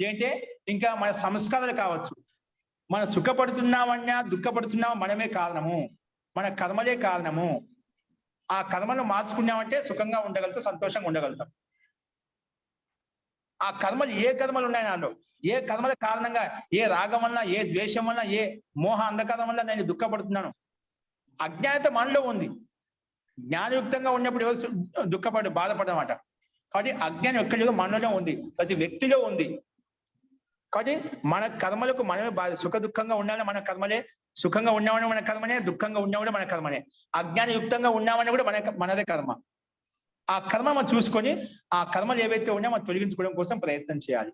ఏంటంటే ఇంకా మన సంస్కారాలు కావచ్చు. మనం సుఖపడుతున్నామన్నా దుఃఖపడుతున్నామా మనమే కారణము, మన కర్మలే కారణము. ఆ కర్మను మార్చుకున్నామంటే సుఖంగా ఉండగలుగుతాం, సంతోషంగా ఉండగలుగుతాం. ఆ కర్మలు ఏ కర్మలు ఉన్నాయి నాలో, ఏ కర్మల కారణంగా, ఏ రాగం వల్ల, ఏ ద్వేషం వల్ల, ఏ మోహ అంధకారం వల్ల నేను దుఃఖపడుతున్నాను, అజ్ఞానత మనలో ఉంది. జ్ఞానయుక్తంగా ఉన్నప్పుడు ఎవరు బాధపడమాట. కాబట్టి అజ్ఞానం ఎక్కడ మనలో ఉంది, ప్రతి వ్యక్తిలో ఉంది. కాబట్టి మన కర్మలకు మనమే సుఖ దుఃఖంగా ఉండాలి, మన కర్మలే. సుఖంగా ఉన్నామని మన కర్మనే, దుఃఖంగా ఉన్నా కూడా మన కర్మనే. అజ్ఞానయుక్తంగా ఉన్నామని కూడా మనదే కర్మ. ఆ కర్మ మనం చూసుకొని ఆ కర్మలు ఏవైతే ఉన్నాయో మనం తొలగించుకోవడం కోసం ప్రయత్నం చేయాలి.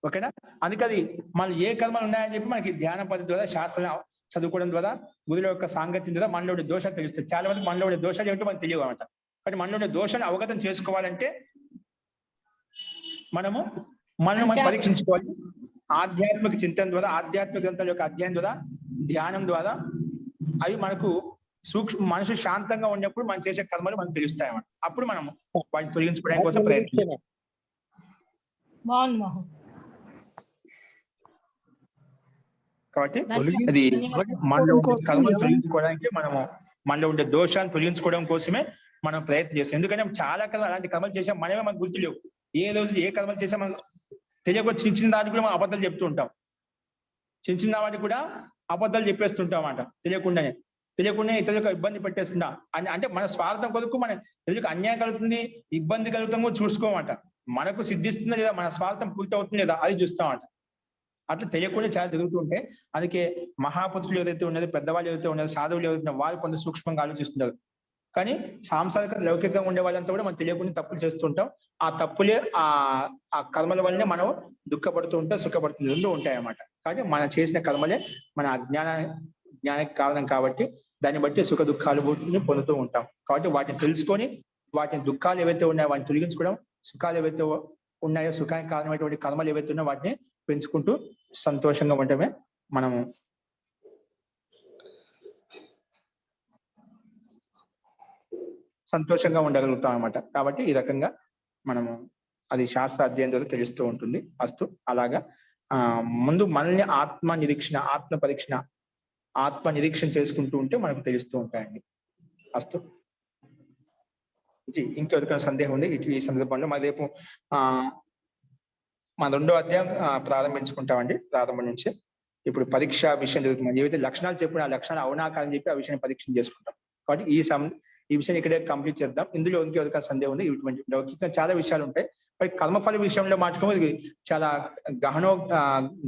ఓకేనా? అందుకది మనం ఏ కర్మలు ఉన్నాయని చెప్పి మనకి ధ్యాన పద్ధతి ద్వారా, శాస్త్రం చదువుకోవడం ద్వారా, గురువుల యొక్క సాంగత్యం ద్వారా మనలో ఉండే దోషాలు తెలుస్తాయి. చాలా మందికి మనలో ఉండే దోషాలు ఏమిటో మనకు తెలియవు అనమాట. కాబట్టి మనలో ఉండే దోషాన్ని అవగతం చేసుకోవాలంటే మనము పరీక్షించుకోవాలి. ఆధ్యాత్మిక చింతన ద్వారా, ఆధ్యాత్మిక గ్రంథాల యొక్క అధ్యయనం ద్వారా, ధ్యానం ద్వారా అవి మనకు మనసు శాంతంగా ఉన్నప్పుడు మనం చేసే కర్మలు మనకు తెలుస్తాయి అన్నమాట. అప్పుడు మనం వాటిని తొలగించుకోవడానికి కోసం ప్రయత్నం. కాబట్టి అది మనలో ఉండే కర్మలు తొలగించుకోవడానికి మనలో ఉండే దోషాన్ని తొలగించుకోవడం కోసమే మనం ప్రయత్నం చేస్తాం. ఎందుకంటే చాలా అలాంటి కర్మలు చేసాం, మనమే మనకు గుర్తు లేవు. ఏ రోజు ఏ కర్మలు చేసాం మనం తెలియకుండా చిన్న దానికి కూడా మనం అబద్ధాలు చెప్తూ ఉంటాం. చిన్న వాటికి కూడా అబద్ధాలు చెప్పేస్తుంటాం అన్నమాట. తెలియకుండా ఇతరులకు ఇబ్బంది పెట్టేస్తుంటాం. అంటే మన స్వార్థం కొరకు మన ఇతరులకు అన్యాయం కలుగుతుంది, ఇబ్బంది కలుగుతాం కూడా చూసుకోమంట. మనకు సిద్ధిస్తుందా లేదా, మన స్వార్థం పూర్తి అవుతుంది లేదా అది చూస్తామంట. అట్లా తెలియకుండా చాలా జరుగుతుంటే అందుకే మహాపురుషులు ఎవరైతే ఉన్నదో, పెద్దవాళ్ళు ఎవరైతే ఉన్నదో, సాధువులు ఎవరైతే వాళ్ళు కొంత సూక్ష్మంగా ఆలోచిస్తుంటారు. కానీ సాంసారిక లౌకికంగా ఉండే వాళ్ళంతా కూడా మనం తెలియకుండా తప్పులు చేస్తుంటాం. ఆ తప్పులే ఆ కర్మల వల్లనే మనం దుఃఖపడుతూ ఉంటాం, సుఖపడుతుంది, రెండు ఉంటాయి అన్నమాట. కాబట్టి మనం చేసిన కర్మలే మన జ్ఞానానికి కారణం కాబట్టి దాన్ని బట్టి సుఖ దుఃఖాలు పొందుతూ ఉంటాం. కాబట్టి వాటిని తెలుసుకొని వాటిని దుఃఖాలు ఏవైతే ఉన్నాయో వాటిని తొలగించుకోవడం, సుఖాలు ఏవైతే ఉన్నాయో సుఖానికి కారణమైనటువంటి కర్మలు ఏవైతే ఉన్నాయో వాటిని పెంచుకుంటూ సంతోషంగా ఉండటమే మనము సంతోషంగా ఉండగలుగుతాం అన్నమాట. కాబట్టి ఈ రకంగా మనము అది శాస్త్ర అధ్యయనం ద్వారా తెలుస్తూ ఉంటుంది. అస్తు అలాగా ముందు మనల్ని ఆత్మ నిరీక్షణ చేసుకుంటూ ఉంటే మనకు తెలుస్తూ ఉంటాయండి. అస్తు ఇంకెవరికైనా సందేహం ఉంది ఈ సందర్భంలో? మరి రేపు మన 2వ అధ్యాయం ప్రారంభించుకుంటామండి. ప్రారంభం నుంచి ఇప్పుడు పరీక్ష విషయం జరుగుతుంది. ఏవైతే లక్షణాలు చెప్పిన ఆ లక్షణాలు అవునా కాదని చెప్పి ఆ విషయాన్ని పరీక్ష చేసుకుంటాం. కాబట్టి ఈ విషయాన్ని ఇక్కడే కంప్లీట్ చేద్దాం. ఇందులో ఇంకెవరికైనా సందేహం ఉంది? ఇటువంటి చాలా విషయాలు ఉంటాయి. మరి కర్మఫల విషయంలో మాత్రం ఇది చాలా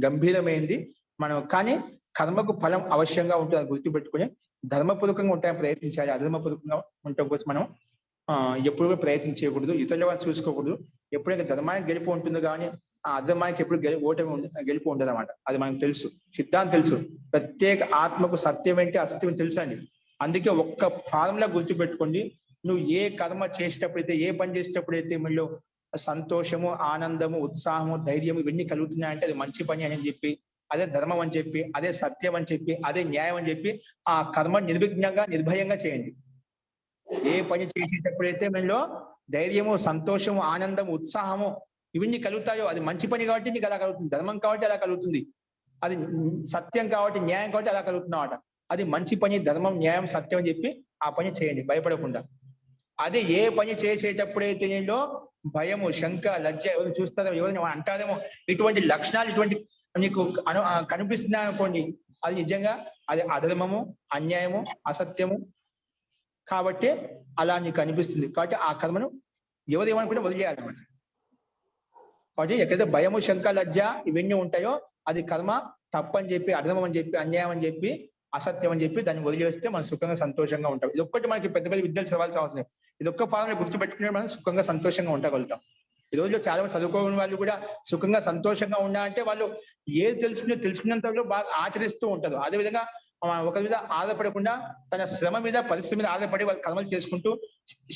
గంభీరమైంది. మనం కానీ కర్మకు ఫలం అవశ్యంగా ఉంటుంది గుర్తుపెట్టుకుని ధర్మపూర్వకంగా ఉంటాయని ప్రయత్నించాలి. అధర్మపూర్వకంగా ఉండటం కోసం మనం ఎప్పుడు ప్రయత్నం చేయకూడదు, ఇతరుల వారిని చూసుకోకూడదు. ఎప్పుడైతే ధర్మానికి గెలుపు ఉంటుంది కానీ ఆ అధర్మానికి ఎప్పుడు గెలుపు ఉండదు అన్నమాట. అది మనకు తెలుసు, సిద్ధాంతం తెలుసు. ప్రత్యేక ఆత్మకు సత్యం ఏంటి అసత్యం తెలుసు అండి. అందుకే ఒక్క ఫార్ములా గుర్తుపెట్టుకోండి. నువ్వు ఏ కర్మ చేసేటప్పుడైతే, ఏ పని చేసేటప్పుడైతే మీలో సంతోషము, ఆనందము, ఉత్సాహము, ధైర్యం ఇవన్నీ కలుగుతున్నాయంటే అది మంచి పని అని చెప్పి, అదే ధర్మం అని చెప్పి, అదే సత్యం అని చెప్పి, అదే న్యాయం అని చెప్పి ఆ కర్మ నిర్విఘ్నంగా నిర్భయంగా చేయండి. ఏ పని చేసేటప్పుడైతే మీలో ధైర్యము, సంతోషము, ఆనందము, ఉత్సాహము ఇవన్నీ కలుగుతాయో అది మంచి పని కాబట్టి నీకు అలా కలుగుతుంది. ధర్మం కాబట్టి అలా కలుగుతుంది. అది సత్యం కాబట్టి, న్యాయం కాబట్టి అలా కలుగుతున్నమాట. అది మంచి పని, ధర్మం, న్యాయం, సత్యం అని చెప్పి ఆ పని చేయండి భయపడకుండా. అదే ఏ పని చేసేటప్పుడైతే నీలో భయము, శంక, లజ్జ, ఎవరు చూస్తారో, ఎవరిని అంటారేమో, ఇటువంటి లక్షణాలు ఇటువంటి నీకు కనిపిస్తున్నాయి అనుకోండి, అది నిజంగా అది అధర్మము, అన్యాయము, అసత్యము కాబట్టి అలా నీకు అనిపిస్తుంది. కాబట్టి ఆ కర్మను ఎవరేమనుకుంటే వదిలేయాలన్నమాట. కాబట్టి ఎక్కడైతే భయము, శంక, లజ్జ ఇవన్నీ ఉంటాయో అది కర్మ తప్పని చెప్పి, అధర్మం అని చెప్పి, అన్యాయం అని చెప్పి, అసత్యం అని చెప్పి దాన్ని వదిలేస్తే మనం సుఖంగా సంతోషంగా ఉంటాం. ఇది ఒక్కటి మనకి పెద్ద పెద్ద విద్యలు చదవాల్సిన అవసరం లేదు. ఇది ఒక్క ఫార్ములా గుర్తుపెట్టుకునే మనం సుఖంగా సంతోషంగా ఉండగలుగుతాం. ఈ రోజులో చాలా మంది చదువుకోని వాళ్ళు కూడా సుఖంగా సంతోషంగా ఉండాలంటే వాళ్ళు ఏది తెలుసుకున్నంతలో బాగా ఆచరిస్తూ ఉంటారు. అదేవిధంగా ఒకరి మీద ఆధారపడకుండా తన శ్రమ మీద, పరిశ్రమ మీద ఆధారపడి వాళ్ళు కర్మలు చేసుకుంటూ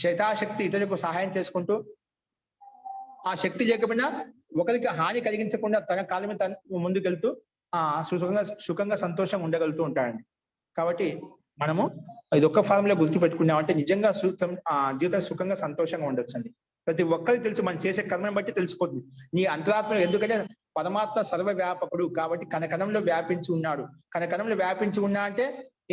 శతాశక్తి ఇతరులకు సహాయం చేసుకుంటూ ఆ శక్తి లేకపోయినా ఒకరికి హాని కలిగించకుండా తన కాళ్ళ మీద తను ముందుకెళ్తూ సుఖంగా సంతోషంగా ఉండగలుగుతూ ఉంటాడండి. కాబట్టి మనము ఇది ఒక్క ఫార్ములా గుర్తు పెట్టుకున్నామంటే నిజంగా జీవితం సుఖంగా సంతోషంగా ఉండొచ్చు అండి. ప్రతి ఒక్కరికి తెలుసు, మనం చేసే కర్మను బట్టి తెలిసిపోతుంది నీ అంతరాత్మ. ఎందుకంటే పరమాత్మ సర్వవ్యాపకుడు కాబట్టి కణకణంలో వ్యాపించి ఉన్నాడు. కణకణంలో వ్యాపించి ఉన్నా అంటే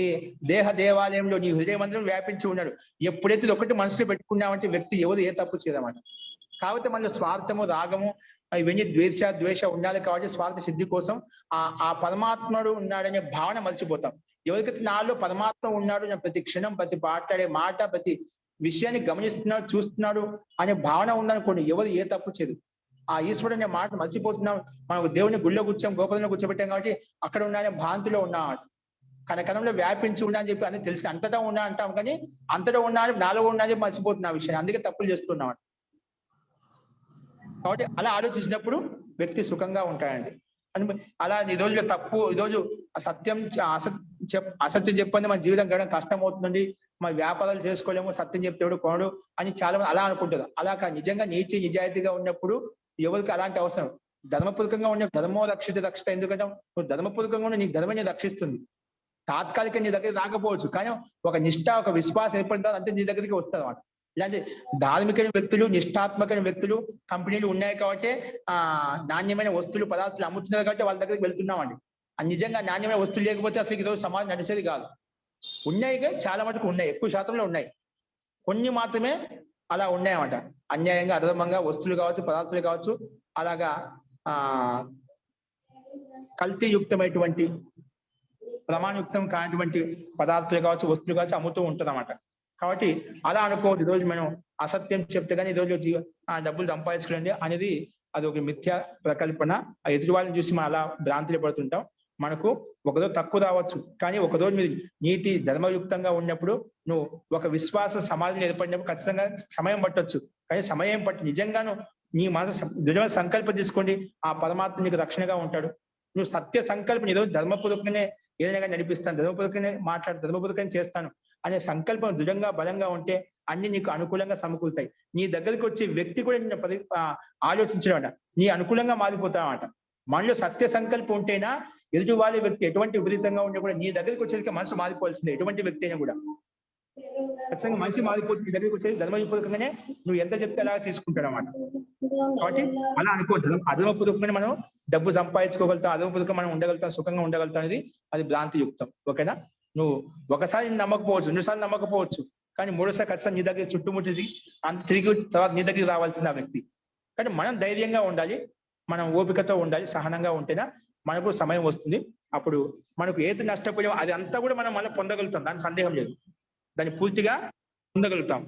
ఈ దేహ దేవాలయంలో నీ హృదయ మందిరం వ్యాపించి ఉన్నాడు. ఎప్పుడైతే ఇది ఒకటి మనసులో పెట్టుకున్నామంటే వ్యక్తి ఎవరు ఏ తప్పు చేయదన్నమాట. కాబట్టి మనలో స్వార్థము, రాగము ఇవన్నీ ద్వేష ఉండాలి. కాబట్టి స్వార్థ సిద్ధి కోసం ఆ పరమాత్ముడు ఉన్నాడనే భావన మర్చిపోతాం. ఎవరికైతే నాలో పరమాత్మ ఉన్నాడు, నేను ప్రతి క్షణం, ప్రతి మాట్లాడే మాట, ప్రతి విషయాన్ని గమనిస్తున్నాడు, చూస్తున్నాడు అనే భావన ఉందనుకోండి, ఎవరు ఏ తప్పు చేయదు. ఆ ఈశ్వరుడు అనే మాట మర్చిపోతున్నాం. మనం దేవుని గుళ్ళో కూర్చోం, గోపురంలో కూర్చోబెట్టాం కాబట్టి అక్కడ ఉన్నానే భాంతిలో ఉన్నాడు. కనకనంలో వ్యాపించి ఉన్నా అని చెప్పి అని తెలిసి అంతటా ఉన్నా అంటాం, కానీ అంతటా ఉన్నా అని నాలో ఉన్నా అని చెప్పి మర్చిపోతున్నా ఆ విషయాన్ని. అందుకే తప్పులు చేస్తున్నాం. కాబట్టి అలా ఆలోచించినప్పుడు వ్యక్తి సుఖంగా ఉంటాడండి. అని అలా ఈ రోజు తప్పు, ఈరోజు అసత్యం చెప్పండి మన జీవితం గడడం కష్టం అవుతుందండి, మన వ్యాపారాలు చేసుకోలేము, సత్యం చెప్తాడు కొనడు అని చాలా మంది అలా అనుకుంటారు. అలా నిజంగా నిజాయితీగా ఉన్నప్పుడు ఎవరికి అలాంటి అవసరం. ధర్మపూర్వకంగా ఉండే ధర్మో రక్షిత. ఎందుకంటే నువ్వు ధర్మపూర్వకంగా ఉండే నీ ధర్మని రక్షిస్తుంది. తాత్కాలిక నీ దగ్గరికి రాకపోవచ్చు, కానీ ఒక నిష్ఠ, ఒక విశ్వాసం ఏర్పడిన తర్వాత అంటే నీ దగ్గరికి వస్తుంది అన్నమాట. ఇలాంటి ధార్మికమైన వ్యక్తులు, నిష్ఠాత్మకమైన వ్యక్తులు కంపెనీలు ఉన్నాయి కాబట్టి నాణ్యమైన వస్తువులు, పదార్థాలు అమ్ముతున్నారు కాబట్టి వాళ్ళ దగ్గరికి వెళ్తున్నామండి. నిజంగా నాణ్యమైన వస్తువులు లేకపోతే అసలు ఈరోజు సమాజం నడిచేది కాదు. ఉన్నాయి, చాలా మటుకు ఉన్నాయి, ఎక్కువ శాతంలో ఉన్నాయి. కొన్ని మాత్రమే అలా ఉన్నాయన్నమాట. అన్యాయంగా, అధర్మంగా వస్తువులు కావచ్చు, పదార్థాలు కావచ్చు, అలాగా కల్తీయుక్తమైనటువంటి, ప్రమాణయుక్తం కానటువంటి పదార్థాలు కావచ్చు, వస్తువులు కావచ్చు అమ్ముతూ ఉంటుంది అన్నమాట. కాబట్టి అలా అనుకోవద్దు. ఈరోజు మనం అసత్యం చెప్తే కానీ ఈరోజు డబ్బులు సంపాదించుకోండి అనేది అది ఒక మిథ్యా ప్రకల్పన. ఆ ఎదుటి వాళ్ళని చూసి మనం అలా భ్రాంతిలో పడుతుంటాం. మనకు ఒకరోజు తక్కువ రావచ్చు, కానీ ఒకరోజు మీరు నీతి ధర్మయుక్తంగా ఉన్నప్పుడు నువ్వు ఒక విశ్వాస సమాజం ఏర్పడినప్పుడు ఖచ్చితంగా సమయం పట్టొచ్చు. కానీ సమయం పట్టి నిజంగాను నీ మనసు నిజమైన సంకల్పం తీసుకోండి, ఆ పరమాత్మ నీకు రక్షణగా ఉంటాడు. నువ్వు సత్య సంకల్పం ఈరోజు ధర్మపూర్వకంగానే ఏదైనా నడిపిస్తాను, ధర్మపూర్వకంగానే మాట్లాడు, ధర్మపూర్వకంగా చేస్తాను అనే సంకల్పం దృఢంగా బలంగా ఉంటే అన్ని నీకు అనుకూలంగా సమకూరుతాయి. నీ దగ్గరికి వచ్చే వ్యక్తి కూడా నిన్ను ఆలోచించడం నీ అనుకూలంగా మారిపోతావట. మనలో సత్య సంకల్పం ఉంటేనా ఎదుటి వాళ్ళ వ్యక్తి ఎటువంటి విపరీతంగా ఉంటే కూడా నీ దగ్గరికి వచ్చేసరికి మనసు మారిపోవాల్సిందే. ఎటువంటి వ్యక్తి అయినా కూడా ఖచ్చితంగా మనిషి మారిపోతుంది. నీ దగ్గరికి వచ్చేది ధర్మపూర్వకంగానే నువ్వు ఎంత చెప్తే అలా తీసుకుంటాడు అన్నమాట. కాబట్టి అలా అనుకోవద్దు. అధర్మపూర్వకంగానే మనం డబ్బు సంపాదించుకోగలుగుతాం, అధర్మపూర్వకంగా మనం ఉండగలుగుతాం, సుఖంగా ఉండగలుగుతాం అనేది అది భ్రాంతి యుక్తం. ఓకేనా? నువ్వు ఒకసారి నమ్మకపోవచ్చు, రెండుసార్లు నమ్మకపోవచ్చు, కానీ మూడోసారి ఖచ్చితంగా నీ దగ్గర చుట్టుముట్టిది అంత తిరిగి తర్వాత నీ దగ్గరికి రావాల్సిన ఆ వ్యక్తి. కానీ మనం ధైర్యంగా ఉండాలి, మనం ఓపికతో ఉండాలి, సహనంగా ఉంటేనా మనకు సమయం వస్తుంది. అప్పుడు మనకు ఏది నష్టపోయామో అది అంతా కూడా మనం మళ్ళీ పొందగలుగుతాం, దాని సందేహం లేదు. దాన్ని పూర్తిగా పొందగలుగుతాం.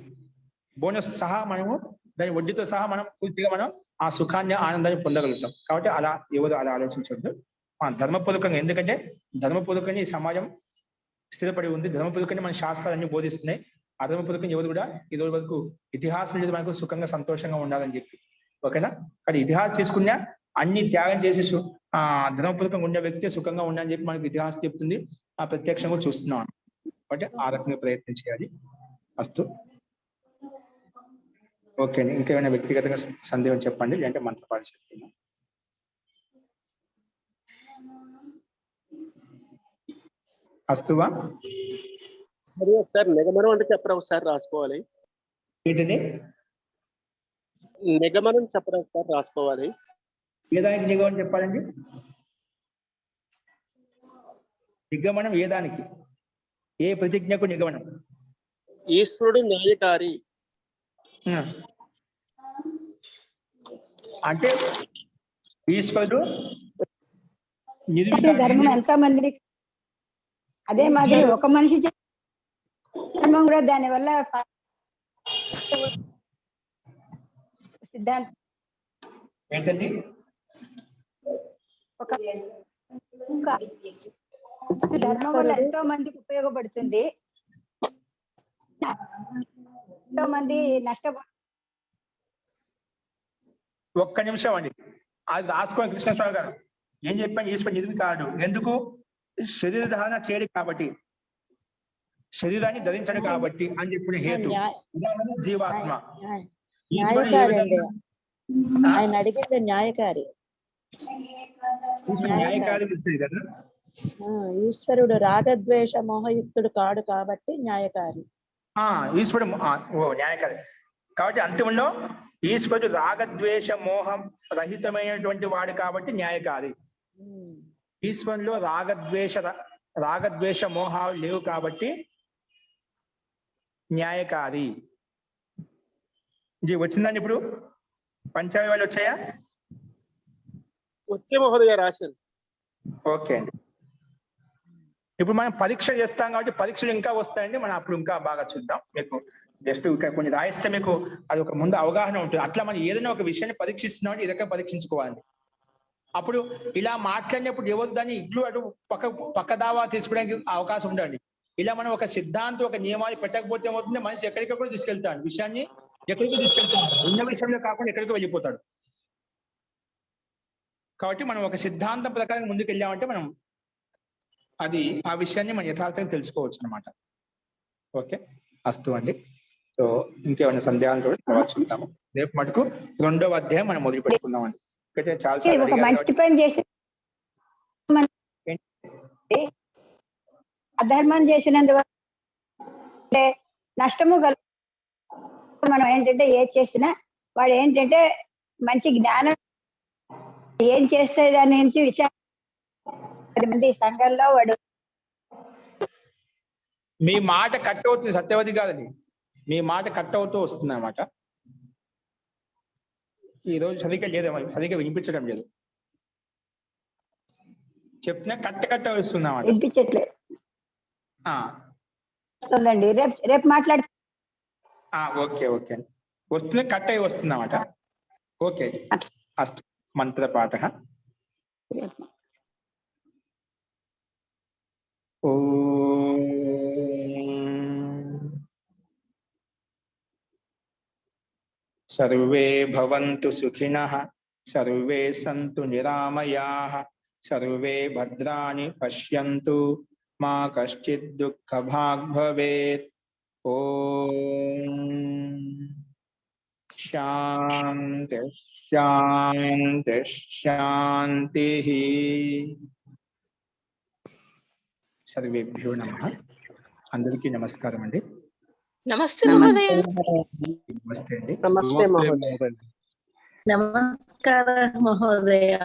బోనస్ సహా మనము దాని వడ్డీతో సహా మనం పూర్తిగా మనం ఆ సుఖాన్ని ఆనందాన్ని పొందగలుగుతాం. కాబట్టి అలా ఎవరు అలా ఆలోచించవద్దు. ధర్మపూర్వకంగా, ఎందుకంటే ధర్మపూర్వకంగా ఈ సమాజం స్థిరపడి ఉంది, ధర్మపూర్వకంగా మన శాస్త్రాలన్నీ బోధిస్తున్నాయి. అధర్మపూర్వకంగా ఎవరు కూడా ఈ రోజు వరకు ఇతిహాసం లేదు మనకు సుఖంగా సంతోషంగా ఉండాలని చెప్పి. ఓకేనా? కానీ ఇతిహాసం తీసుకున్నా అన్ని త్యాగం చేసి ధర్మపూర్వకంగా ఉండే వ్యక్తి సుఖంగా ఉండాలని చెప్పి మనకు ఇతిహాసం చెప్తుంది, ఆ ప్రత్యక్షంగా చూస్తున్నాం. కాబట్టి ఆ రకంగా ప్రయత్నం చేయాలి. అస్తు. ఓకే అండి, ఇంకేమైనా వ్యక్తిగతంగా సందేహం చెప్పండి, లేదంటే మంత్రపాఠం చెప్తున్నా. అస్తువా సార్ నిగమనం అంటే చెప్పరా ఒకసారి రాసుకోవాలి. ఏంటండి నిగమనం చెప్పరా ఒకసారి రాసుకోవాలి. ఏ దానికి నిగమనం చెప్పాలండి? నిగమనం ఏ దానికి? ఏ ప్రతిజ్ఞకు నిగమనం? ఈశ్వరుడు న్యాయకారి అంటే ఈశ్వరుడు ధర్మం ఎంతో మంది అదే మాదిరి ఒక మనిషి ధర్మం కూడా దాని వల్ల సిద్ధాంతం ఏంటండి? ఒక ధర్మం వల్ల ఎంతో మందికి ఉపయోగపడుతుంది, ఎంతో మంది నష్టపో. ఒక్క నిమిషం అండి, అది రాసుకోండి. కృష్ణస్వామి గారు ఏం చెప్పాను? ఈశ్వరుడు నిర్వికారుడు. ఎందుకు? శరీర ధారణ చేయడు కాబట్టి, శరీరాన్ని ధరించడు కాబట్టి అని చెప్పిన హేతు. ఉదాహరణ జీవాత్మ. ఆయన అడిగేది న్యాయకారి. న్యాయకారి కదా. ఈశ్వరుడు రాగద్వేష మోహయుక్తుడు కాడు కాబట్టి న్యాయకారి. ఈశ్వరుడు న్యాయకారి కాబట్టి అంతిమంలో ఈశ్వరుడు రాగద్వేష మోహం రహితమైనటువంటి వాడు కాబట్టి న్యాయకారి. ఈశ్వరులో రాగద్వేష మోహాలు లేవు కాబట్టి న్యాయకారి. ఇది వచ్చిందండి ఇప్పుడు? పంచాయవాళ్ళు వచ్చాయా? వచ్చే మహోదయ రాశాను. ఓకే అండి, ఇప్పుడు మనం పరీక్ష చేస్తాం కాబట్టి పరీక్షలు ఇంకా వస్తాయండి, మనం అప్పుడు ఇంకా బాగా చూద్దాం. మీకు జస్ట్ కొన్ని రాయిస్తే మీకు అది ఒక ముందు అవగాహన ఉంటుంది. అట్లా మనం ఏదైనా ఒక విషయాన్ని పరీక్షిస్తున్నాం ఈ రకంగా పరీక్షించుకోవాలి. అప్పుడు ఇలా మాట్లాడినప్పుడు ఎవరు దాన్ని ఇట్లు అటు పక్క దావా తీసుకోవడానికి అవకాశం ఉండండి. ఇలా మనం ఒక సిద్ధాంతం ఒక నియమాలు పెట్టకపోతే ఏమవుతుంది, మనిషి ఎక్కడికక్కడ తీసుకెళ్తాడు, విషయాన్ని ఎక్కడికో తీసుకెళ్తాడు, ఉన్న విషయంలో కాకుండా ఎక్కడికో వెళ్ళిపోతాడు. కాబట్టి మనం ఒక సిద్ధాంతం ప్రకారం ముందుకు వెళ్ళామంటే మనం అది ఆ విషయాన్ని మనం యథార్థంగా తెలుసుకోవచ్చు అనమాట. ఓకే, అస్తు అండి. సో ఇంకేమైనా సందేహాలు కూడా తర్వాత చూద్దాము. రేపు మటుకు 2వ అధ్యాయం మనం మొదలు పెట్టుకుందామండి. చాలా ఒక మంచి పని చేసి అధర్మం చేసినందువల్ల నష్టము కలు. మనం ఏంటంటే ఏ చేసినా వాడు ఏంటంటే మంచి జ్ఞానం ఏం చేస్తే దాని నుంచి విచారం మంది సంఘంలో వాడు. మీ మాట కట్ అవుతుంది, సత్యవతి కాదండి, మీ మాట కట్ అవుతూ వస్తుంది అన్నమాట. ఈ రోజు సరిగ్గా లేదేమో, సరిగ్గా వినిపించడం లేదు, చెప్తున్నా కట్ట వస్తుంది అన్నమాట. వినిపించట్లేదు. రేపు మాట్లాడు. ఓకే ఓకే, వస్తుంది, కట్ అయి వస్తుంది అన్నమాట. ఓకే, అస్తు. మంత్రపాఠ. సర్వే భవంతు సుఖినః, సర్వే సంతు నిరామయాః, సర్వే భద్రాణి పశ్యంతు, మా కశ్చిద్ దుఃఖభాగ్ భవేత్. ఓం శాంతి శాంతి శాంతి. సర్వేభ్యో నమః. అందరికీ నమస్కారం అండి. నమస్తే మహోదయ. నమస్తే అండి. నమస్తే మహోదయ. నమస్కారం మహోదయ.